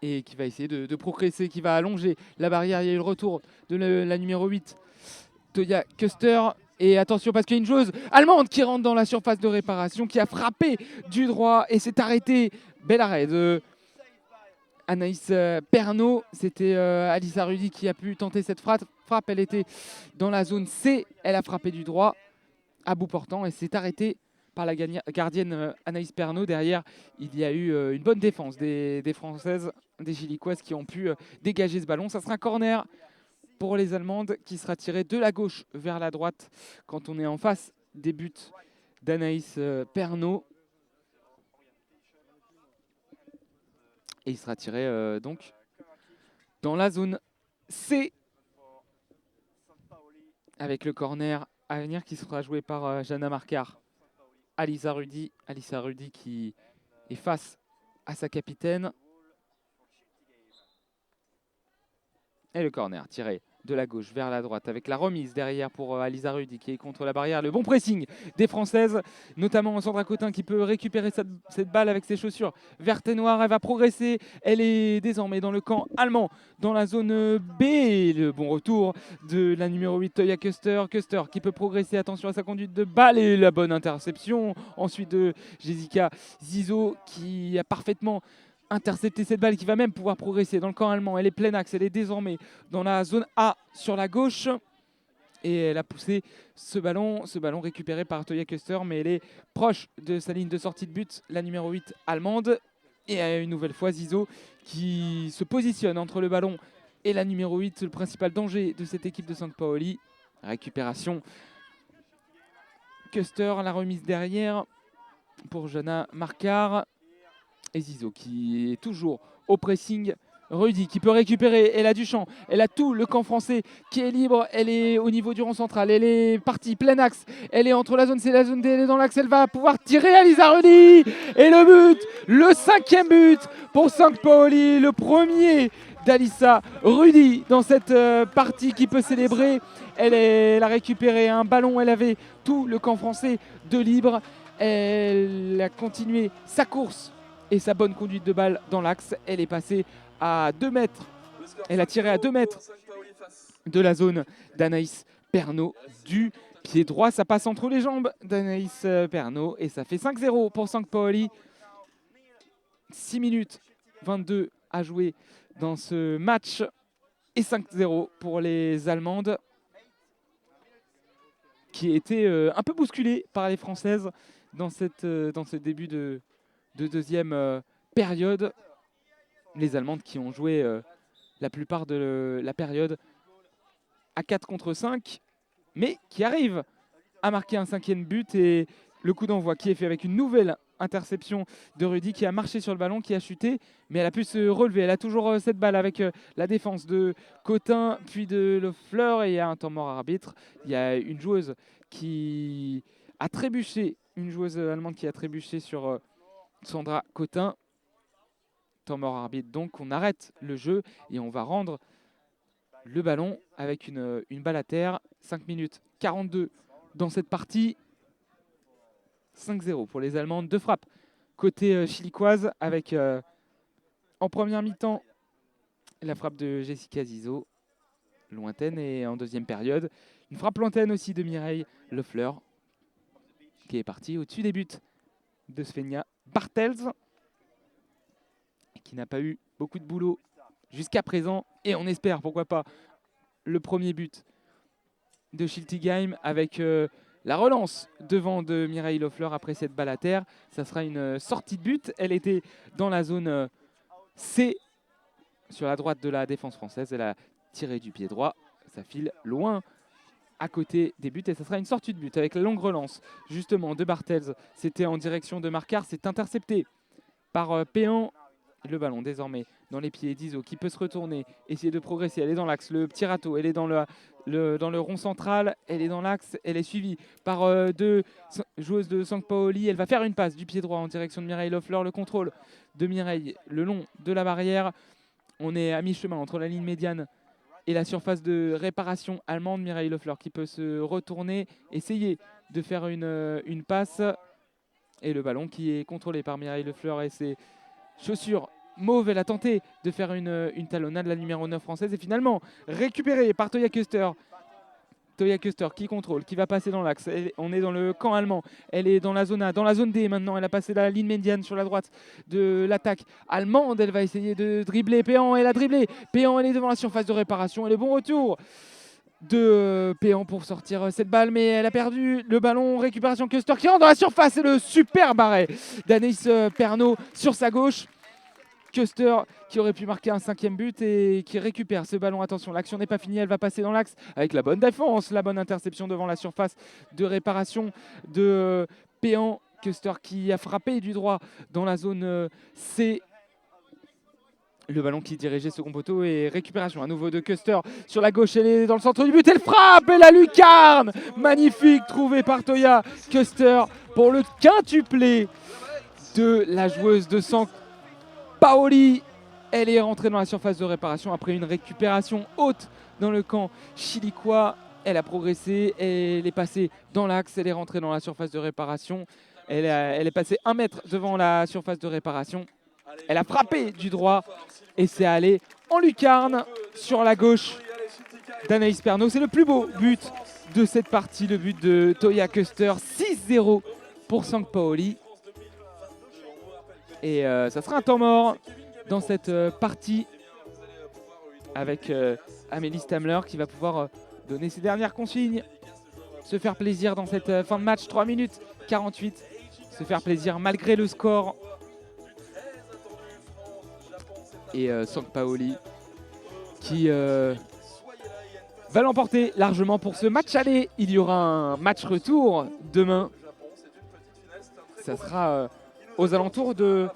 et qui va essayer de progresser, qui va allonger la barrière. Il y a eu le retour de la numéro 8, Toya Custer. Et attention parce qu'il y a une joueuse allemande qui rentre dans la surface de réparation, qui a frappé du droit et s'est arrêtée. Bel arrêt de Anaïs Pernot. C'était Alissa Rudy qui a pu tenter cette frappe. Elle était dans la zone C. Elle a frappé du droit à bout portant et s'est arrêtée par la gardienne Anaïs Pernot. Derrière, il y a eu une bonne défense des Françaises, des Chilicoises qui ont pu dégager ce ballon. Ça sera un corner pour les Allemandes qui sera tiré de la gauche vers la droite quand on est en face des buts d'Anaïs Pernot. Et il sera tiré donc dans la zone C avec le corner à venir qui sera joué par Jana Marcar. Alissa Rudy qui est face à sa capitaine. Et le corner tiré de la gauche vers la droite avec la remise derrière pour Alissa Rudy qui est contre la barrière. Le bon pressing des Françaises, notamment Sandra Cotin qui peut récupérer cette balle avec ses chaussures vertes et noires. Elle va progresser. Elle est désormais dans le camp allemand, dans la zone B. Le bon retour de la numéro 8, Toya Custer. Custer qui peut progresser. Attention à sa conduite de balle et la bonne interception. Ensuite de Jessica Zizzo qui a parfaitement intercepter cette balle, qui va même pouvoir progresser dans le camp allemand. Elle est plein axe, elle est désormais dans la zone A sur la gauche et elle a poussé ce ballon récupéré par Toya Custer, mais elle est proche de sa ligne de sortie de but, la numéro 8 allemande. Et une nouvelle fois Zizzo qui se positionne entre le ballon et la numéro 8, le principal danger de cette équipe de Sampaoli. Récupération Custer, la remise derrière pour Jana Marcar. Et Zizzo qui est toujours au pressing. Rudy qui peut récupérer. Elle a du champ. Elle a tout le camp français qui est libre. Elle est au niveau du rond central. Elle est partie plein axe. Elle est entre la zone C et la zone D. Elle est dans l'axe. Elle va pouvoir tirer. Alissa Rudy. Et le but. Le 5e but pour Sampaoli. Le premier d'Alissa Rudy dans cette partie qui peut célébrer. Elle a récupéré un ballon. Elle avait tout le camp français de libre. Elle a continué sa course et sa bonne conduite de balle dans l'axe. Elle est passée à 2 mètres. Elle a tiré à 2 mètres de la zone d'Anaïs Pernot du pied droit. Ça passe entre les jambes d'Anaïs Pernot et ça fait 5-0 pour Sampaoli. 6 minutes 22 à jouer dans ce match et 5-0 pour les Allemandes qui était un peu bousculée par les Françaises dans ce début de deuxième période. Les Allemandes qui ont joué la plupart de la période à 4 contre 5, mais qui arrivent à marquer un 5e but. Et le coup d'envoi qui est fait avec une nouvelle interception de Rudy qui a marché sur le ballon, qui a chuté, mais elle a pu se relever. Elle a toujours cette balle avec la défense de Cotin, puis de Lefleur, et il y a un temps mort arbitre. Il y a une joueuse qui a trébuché, une joueuse allemande qui a trébuché sur Sandra Cotin. Temps mort arbitre, donc on arrête le jeu et on va rendre le ballon avec une balle à terre. 5 minutes 42 dans cette partie. 5-0 pour les Allemandes. 2 frappes côté chilicoise avec en première mi-temps la frappe de Jessica Zizzo, lointaine, et en deuxième période une frappe lointaine aussi de Mireille Lefleur qui est partie au-dessus des buts de Svenja Bartels, qui n'a pas eu beaucoup de boulot jusqu'à présent, et on espère, pourquoi pas, le premier but de Schiltigheim avec la relance devant de Mireille Lefleur après cette balle à terre. Ça sera une sortie de but. Elle était dans la zone C, sur la droite de la défense française. Elle a tiré du pied droit. Ça file loin à côté des buts et ça sera une sortie de but avec la longue relance justement de Bartels. C'était en direction de Marcard. C'est intercepté par Péan. Le ballon désormais dans les pieds d'Iso qui peut se retourner, essayer de progresser. Elle est dans l'axe. Le petit râteau, elle est dans le rond central. Elle est dans l'axe. Elle est suivie par 2 joueuses de Sampaoli. Elle va faire une passe du pied droit en direction de Mireille Lefleur. Le contrôle de Mireille le long de la barrière. On est à mi-chemin entre la ligne médiane et la surface de réparation allemande. Mireille Lefleur qui peut se retourner, essayer de faire une passe. Et le ballon qui est contrôlé par Mireille Lefleur et ses chaussures mauve. Elle a tenté de faire une talonnade, la numéro 9 française, et finalement récupérée par Toya Kuster. Toya Kuster qui contrôle, qui va passer dans l'axe. On est dans le camp allemand. Elle est dans la zone A, dans la zone D maintenant. Elle a passé la ligne médiane sur la droite de l'attaque allemande. Elle va essayer de dribbler Péan. Elle a dribblé. Péan, elle est devant la surface de réparation. Et le bon retour de Péan pour sortir cette balle, mais elle a perdu le ballon. Récupération Kuster qui rentre dans la surface. Et le super arrêt d'Anaïs Pernot sur sa gauche. Kuster qui aurait pu marquer un 5e but et qui récupère ce ballon. Attention, l'action n'est pas finie, elle va passer dans l'axe avec la bonne défense, la bonne interception devant la surface de réparation de Péan. Kuster qui a frappé du droit dans la zone C. Le ballon qui dirigeait second poteau et récupération à nouveau de Kuster sur la gauche. Elle est dans le centre du but, elle frappe et la lucarne magnifique trouvée par Toya Kuster pour le quintuplé de la joueuse de Sampaoli. Elle est rentrée dans la surface de réparation après une récupération haute dans le camp chilicois. Elle a progressé, elle est passée dans l'axe, elle est rentrée dans la surface de réparation. Elle est passée 1 mètre devant la surface de réparation. Elle a frappé du droit et c'est allé en lucarne sur la gauche d'Anaïs Pernot. C'est le plus beau but de cette partie, le but de Toya Kuster. 6-0 pour Sampaoli. Et ça sera un temps mort dans cette partie avec Amélie Stamler qui va pouvoir donner ses dernières consignes, se faire plaisir dans cette fin de match. 3 minutes 48, se faire plaisir malgré le score. Et Sampaoli qui va l'emporter largement pour ce match aller. Il y aura un match retour demain. Ça sera aux alentours de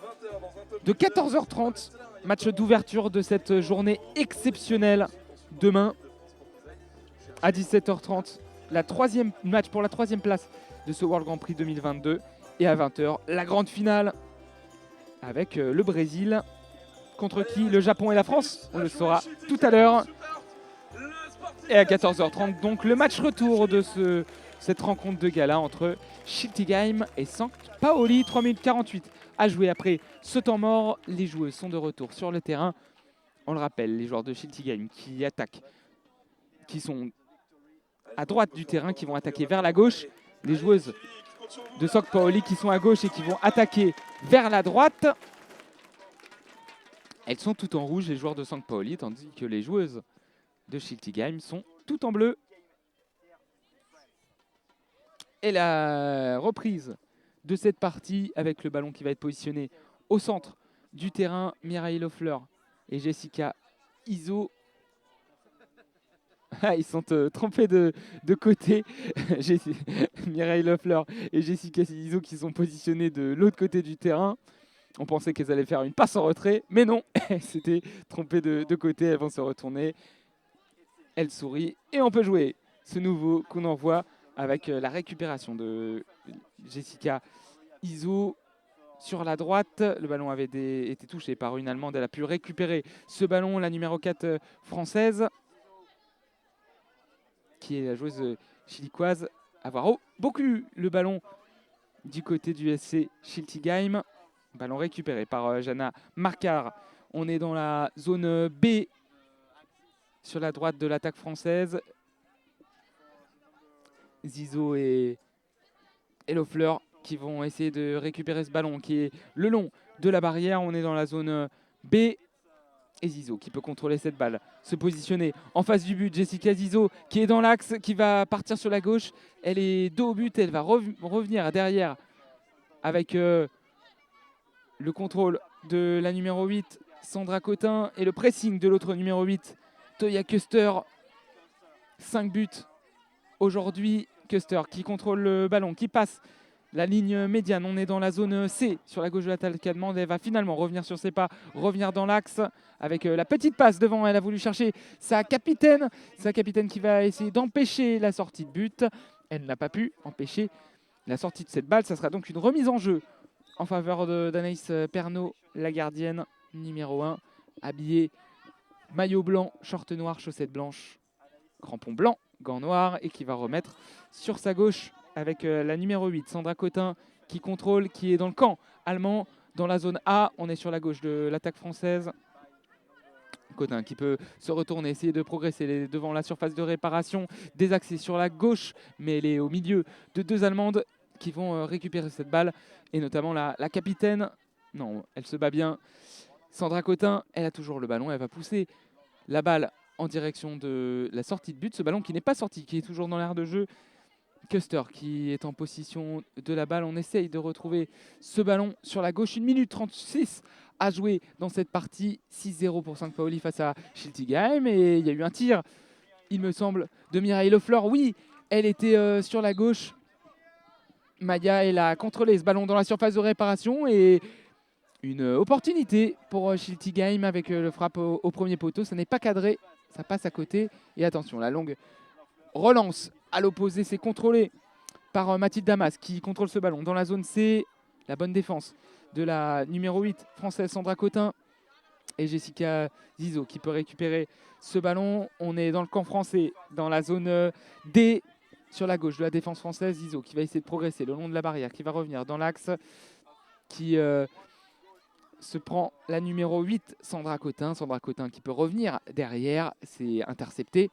14h30. Match d'ouverture de cette journée exceptionnelle. Demain, à 17h30, match pour la 3e place de ce World Grand Prix 2022. Et à 20h, la grande finale avec le Brésil. Contre qui? Le Japon et la France. On le saura tout à l'heure. Et à 14h30, donc le match retour de cette rencontre de gala entre Schiltigheim et Sampaoli. 3 minutes 48 à jouer après ce temps mort. Les joueuses sont de retour sur le terrain. On le rappelle, les joueurs de Schiltigheim qui attaquent, qui sont à droite du terrain, qui vont attaquer vers la gauche. Les joueuses de Sampaoli qui sont à gauche et qui vont attaquer vers la droite. Elles sont toutes en rouge, les joueurs de Sampaoli, tandis que les joueuses de Schiltigheim sont toutes en bleu. Et la reprise de cette partie avec le ballon qui va être positionné au centre du terrain. Mireille Loeffler et Jessica Izzo. Ils sont trompés de côté. Mireille Loeffler et Jessica Izzo qui sont positionnés de l'autre côté du terrain. On pensait qu'elles allaient faire une passe en retrait, mais non, elles s'étaient trompées de côté. Elles vont se retourner. Elles sourient et on peut jouer ce nouveau qu'on envoie avec la récupération de Jessica Izzo sur la droite. Le ballon avait été touché par une Allemande. Elle a pu récupérer ce ballon, la numéro 4 française, qui est la joueuse chilicoise. Avoir beaucoup eu le ballon du côté du SC Schiltigheim. Ballon récupéré par Jana Marcard. On est dans la zone B sur la droite de l'attaque française. Zizo et Loeffler qui vont essayer de récupérer ce ballon qui est le long de la barrière. On est dans la zone B. Et Zizo qui peut contrôler cette balle, se positionner en face du but. Jessica Zizo qui est dans l'axe, qui va partir sur la gauche. Elle est dos au but, elle va revenir derrière avec le contrôle de la numéro 8, Sandra Cotin, et le pressing de l'autre numéro 8, Toya Kuster. 5 buts aujourd'hui. Kuster qui contrôle le ballon, qui passe la ligne médiane. On est dans la zone C sur la gauche de l'attaque allemande. Elle va finalement revenir sur ses pas, revenir dans l'axe avec la petite passe devant. Elle a voulu chercher sa capitaine qui va essayer d'empêcher la sortie de but. Elle n'a pas pu empêcher la sortie de cette balle. Ça sera donc une remise en jeu en faveur d'Anaïs Pernaud, la gardienne numéro 1, habillée maillot blanc, short noir, chaussettes blanches, crampons blancs, gants noirs, et qui va remettre sur sa gauche avec la numéro 8, Sandra Cotin, qui contrôle, qui est dans le camp allemand, dans la zone A. On est sur la gauche de l'attaque française. Cotin qui peut se retourner, essayer de progresser. Elle est devant la surface de réparation, désaxée sur la gauche, mais elle est au milieu de 2 Allemandes qui vont récupérer cette balle, et notamment la capitaine. Non, elle se bat bien. Sandra Cotin, elle a toujours le ballon, elle va pousser la balle en direction de la sortie de but. Ce ballon qui n'est pas sorti, qui est toujours dans l'aire de jeu. Kuster qui est en position de la balle. On essaye de retrouver ce ballon sur la gauche. 1 minute 36 à jouer dans cette partie. 6-0 pour St. Pauli face à Schiltigheim. Et il y a eu un tir, il me semble, de Mireille Loeffler. Oui, elle était sur la gauche. Maya, elle a contrôlé ce ballon dans la surface de réparation. Et une opportunité pour Schiltigheim avec le frappe au premier poteau. Ça n'est pas cadré, ça passe à côté. Et attention, la longue relance à l'opposé, c'est contrôlé par Mathilde Damas qui contrôle ce ballon dans la zone C. La bonne défense de la numéro 8 française Sandra Cotin et Jessica Zizo qui peut récupérer ce ballon. On est dans le camp français, dans la zone D sur la gauche de la défense française. Zizo qui va essayer de progresser le long de la barrière, qui va revenir dans l'axe, qui se prend la numéro 8 Sandra Cotin. Sandra Cotin qui peut revenir derrière, c'est intercepté.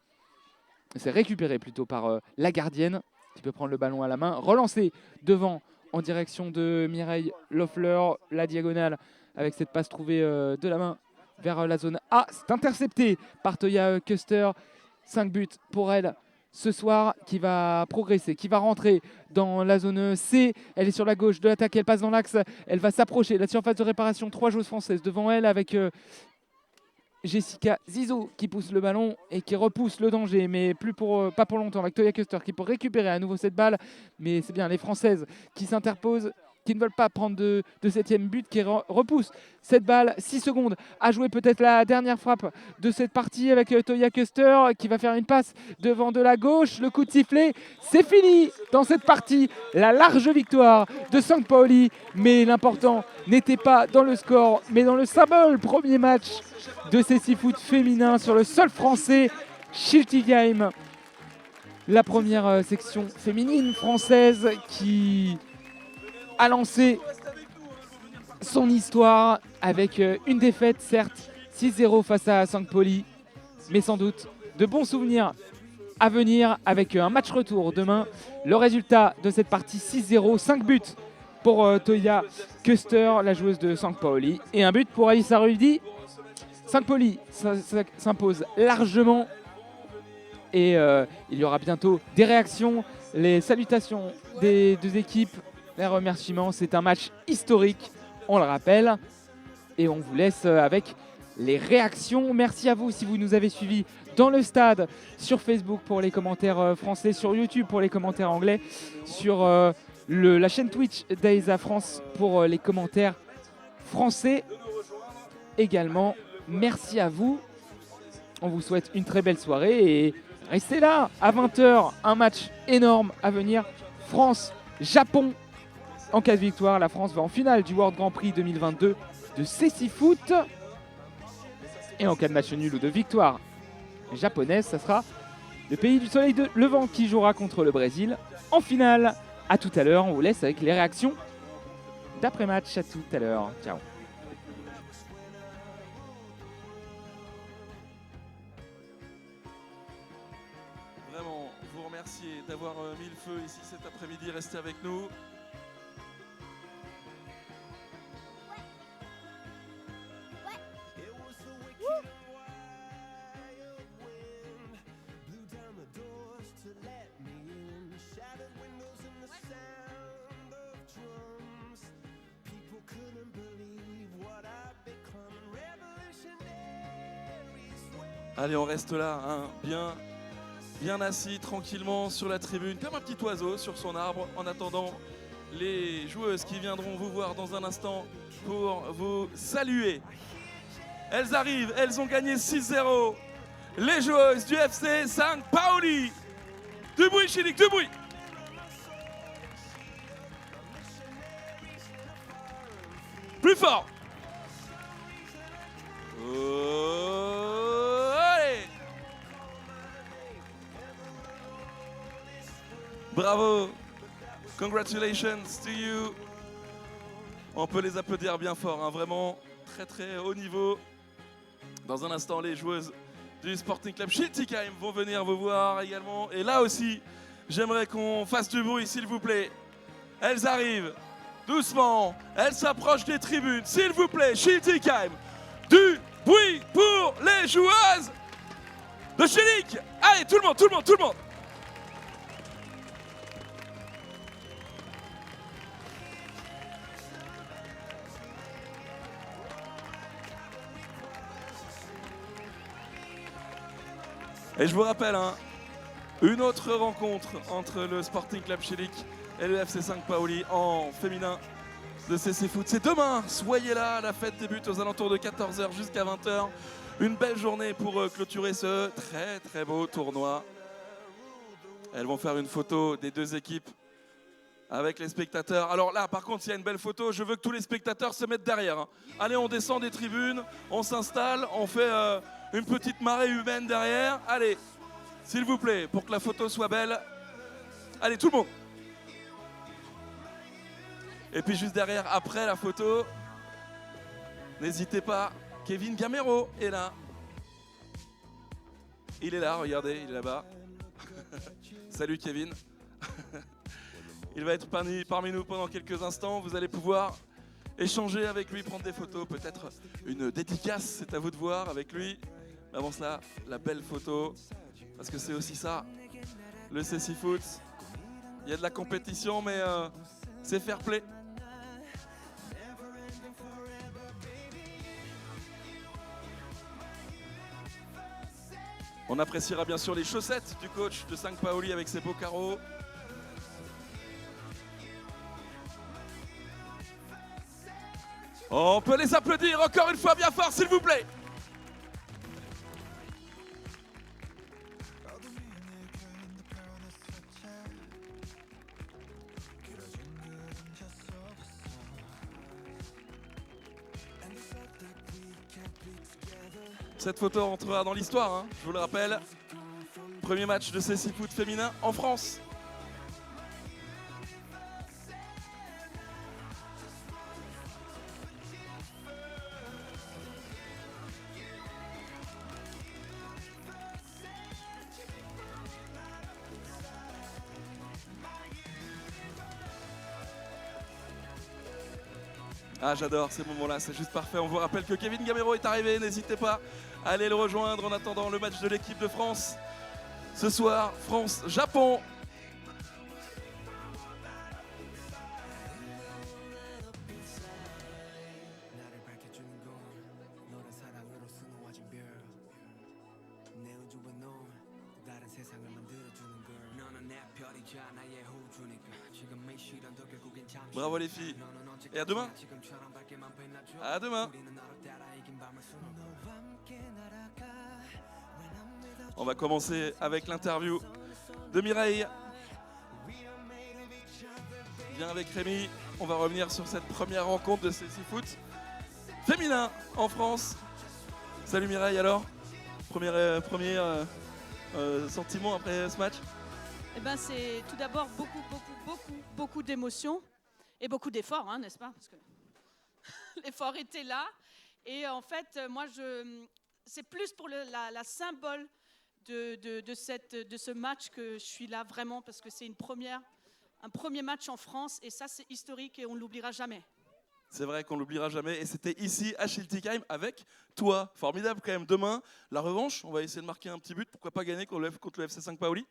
C'est récupéré plutôt par la gardienne qui peut prendre le ballon à la main. Relancé devant en direction de Mireille Loeffler. La diagonale avec cette passe trouvée de la main vers la zone A. C'est intercepté par Toya Kuster. 5 buts pour elle ce soir, qui va progresser, qui va rentrer dans la zone C. Elle est sur la gauche de l'attaque, elle passe dans l'axe. Elle va s'approcher. La surface de réparation, 3 joueuses françaises devant elle avec Jessica Zizo qui pousse le ballon et qui repousse le danger, mais pas pour longtemps, avec Toya Kuster qui peut récupérer à nouveau cette balle. Mais c'est bien les Françaises qui s'interposent, qui ne veulent pas prendre de 7e but, qui repousse cette balle. 6 secondes à jouer, peut-être la dernière frappe de cette partie avec Toya Kuster qui va faire une passe devant de la gauche. Le coup de sifflet, c'est fini dans cette partie. La large victoire de St. Pauli, mais l'important n'était pas dans le score, mais dans le symbole. Premier match de ces 6 foot féminins sur le sol français, Schiltigheim. La première section féminine française qui a lancé son histoire avec une défaite, certes, 6-0 face à St. Pauli, mais sans doute de bons souvenirs à venir avec un match retour demain. Le résultat de cette partie, 6-0, 5 buts pour Toya Kuster, la joueuse de St. Pauli, et un but pour Aïssa Rudy. St. Pauli s'impose largement et il y aura bientôt des réactions les salutations des deux équipes, les remerciements. C'est un match historique, on le rappelle. Et on vous laisse avec les réactions. Merci à vous si vous nous avez suivis dans le stade, sur Facebook pour les commentaires français, sur YouTube pour les commentaires anglais, sur la chaîne Twitch d'Aesa France pour les commentaires français également. Merci à vous. On vous souhaite une très belle soirée et restez là à 20h. Un match énorme à venir. France-Japon. En cas de victoire, la France va en finale du World Grand Prix 2022 de Cécifoot. Et en cas de match nul ou de victoire japonaise, ça sera le pays du soleil levant qui jouera contre le Brésil en finale. A tout à l'heure, on vous laisse avec les réactions d'après-match. À tout à l'heure. Ciao. Vraiment, vous remercier d'avoir mis le feu ici cet après-midi. Restez avec nous. Allez, on reste là, hein, bien assis tranquillement sur la tribune, comme un petit oiseau sur son arbre, en attendant les joueuses qui viendront vous voir dans un instant pour vous saluer. Elles arrivent, elles ont gagné 6-0. Les joueuses du FC St. Pauli. Du bruit, Chilik, du bruit. Plus fort. Allez. Bravo. Congratulations to you. On peut les applaudir bien fort, hein, vraiment très haut niveau. Dans un instant, les joueuses du Sporting Club Schiltigheim vont venir vous voir également. Et là aussi, j'aimerais qu'on fasse du bruit, s'il vous plaît. Elles arrivent doucement, elles s'approchent des tribunes. S'il vous plaît, Schiltigheim, du bruit pour les joueuses de Schilik. Allez, tout le monde. Et je vous rappelle, hein, une autre rencontre entre le Sporting Club Schilik et le FC St. Pauli en féminin de Cécifoot. C'est demain, soyez là, la fête débute aux alentours de 14h jusqu'à 20h. Une belle journée pour clôturer ce très beau tournoi. Elles vont faire une photo des deux équipes avec les spectateurs. Alors là, par contre, s'il y a une belle photo, je veux que tous les spectateurs se mettent derrière, hein. Allez, on descend des tribunes, on s'installe, on fait une petite marée humaine derrière. Allez, s'il vous plaît, pour que la photo soit belle. Allez, tout le monde. Et puis juste derrière, après la photo, n'hésitez pas, Kevin Gamero est là. Il est là, regardez, il est là-bas. Salut Kevin. Il va être parmi nous pendant quelques instants. Vous allez pouvoir échanger avec lui, prendre des photos, peut-être une dédicace, c'est à vous de voir avec lui. Mais avant cela, la belle photo, parce que c'est aussi ça, le Cécifoot. Il y a de la compétition, mais c'est fair play. On appréciera bien sûr les chaussettes du coach de St. Pauli avec ses beaux carreaux. On peut les applaudir encore une fois bien fort, s'il vous plaît. Cette photo rentrera dans l'histoire, hein, je vous le rappelle. Premier match de Cécifoot féminin en France. Ah, j'adore ces moments-là, c'est juste parfait. On vous rappelle que Kevin Gamero est arrivé, n'hésitez pas à aller le rejoindre en attendant le match de l'équipe de France. Ce soir, France-Japon Bravo les filles. Et à demain. À demain. On va commencer avec l'interview de Mireille. Viens avec Rémi. On va revenir sur cette première rencontre de CC Foot féminin en France. Salut Mireille, alors premier sentiment après ce match? Eh ben, c'est tout d'abord beaucoup d'émotions et beaucoup d'efforts, hein, n'est-ce pas? Parce que l'effort était là. Et en fait, moi, c'est plus pour la symbole de ce match que je suis là vraiment, parce que c'est un premier match en France, et ça, c'est historique et on ne l'oubliera jamais. C'est vrai qu'on ne l'oubliera jamais, et c'était ici à Schiltigheim avec toi. Formidable quand même. Demain, la revanche, on va essayer de marquer un petit but. Pourquoi pas gagner contre le FC Saint-Pauli?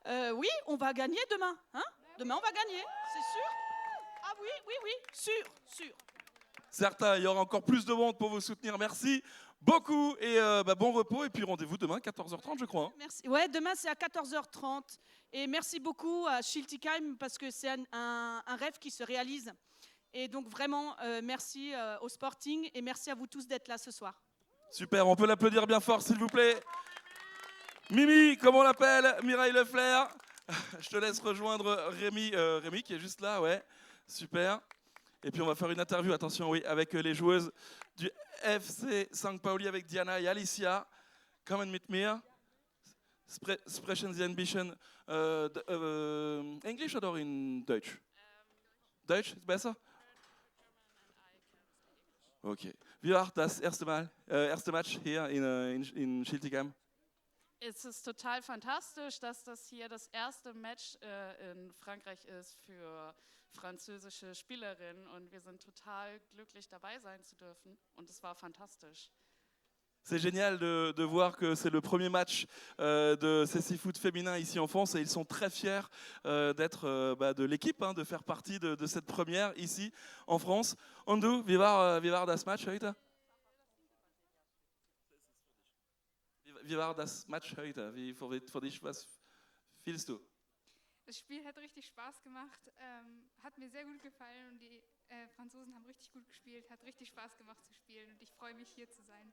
Oui, on va gagner demain. Hein? Demain, on va gagner, c'est sûr. Ah oui, sûr. Certain, il y aura encore plus de monde pour vous soutenir. Merci beaucoup et bon repos. Et puis rendez-vous demain, 14h30, je crois. Hein. Merci. Ouais, demain, c'est à 14h30. Et merci beaucoup à Schiltigheim parce que c'est un rêve qui se réalise. Et donc, vraiment, merci au Sporting et merci à vous tous d'être là ce soir. Super, on peut l'applaudir bien fort, s'il vous plaît. Mimi, comme on l'appelle, Mireille Lefler. Je te laisse rejoindre Rémi qui est juste là, ouais. Super. Et puis on va faire une interview, attention, oui, avec les joueuses du FC Saint-Pauli avec Diana et Alicia. Come and meet me. Sprechen Sie ein bisschen English oder in Deutsch? Deutsch ist besser? Okay. Wie war das erste Match hier in Schiltigheim? Es ist total fantastisch, dass das hier das erste Match in Frankreich ist für französische Spielerinnen und wir sind total glücklich dabei sein zu dürfen und es war fantastisch. C'est génial de voir que c'est le premier match de CC Foot féminin ici en France et ils sont très fiers d'être de l'équipe, hein, de faire partie de cette première ici en France. Und du, wie war das Match heute? Wie war das Match heute? Wie für dich, was fühlst du? Das Spiel hat richtig Spaß gemacht, hat mir sehr gut gefallen und die Franzosen haben richtig gut gespielt, hat richtig Spaß gemacht zu spielen und ich freue mich hier zu sein.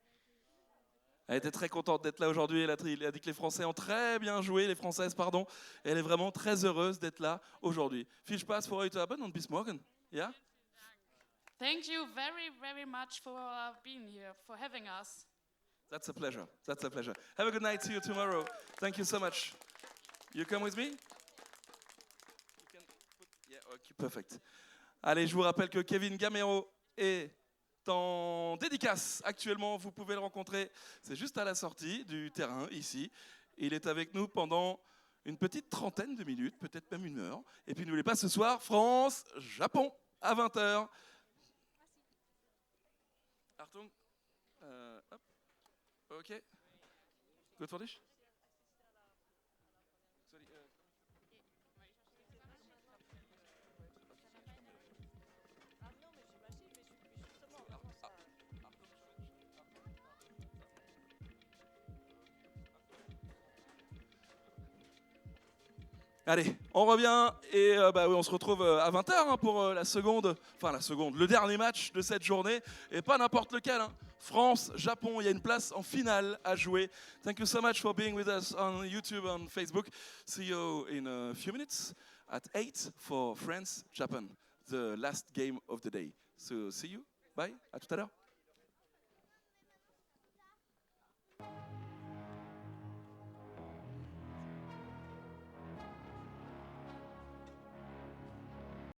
Elle était très contente d'être là aujourd'hui. Elle a dit que les Français ont très bien joué, les Françaises, pardon. Et elle est vraiment très heureuse d'être là aujourd'hui. Viel Spaß für heute Abend und bis morgen. Ja? Thank you very, very much for being here, for having us. That's a pleasure. That's a pleasure. Have a good night. See you tomorrow. Thank you so much. You come with me? Yeah, okay, perfect. Allez, je vous rappelle que Kevin Gamero est en dédicace actuellement. Vous pouvez le rencontrer. C'est juste à la sortie du terrain ici. Il est avec nous pendant une petite trentaine de minutes, peut-être même une heure. Et puis n'oubliez pas ce soir, France-Japon à 20h. Achtung. Hop. Ok. Gut für dich? Allez, on revient et on se retrouve à 20h hein, pour le dernier match de cette journée. Et pas n'importe lequel. Hein. France-Japon, il y a une place en finale à jouer. Thank you so much for being with us on YouTube and Facebook. See you in a few minutes at 8 for France-Japan, the last game of the day. So see you. Bye. À tout à l'heure.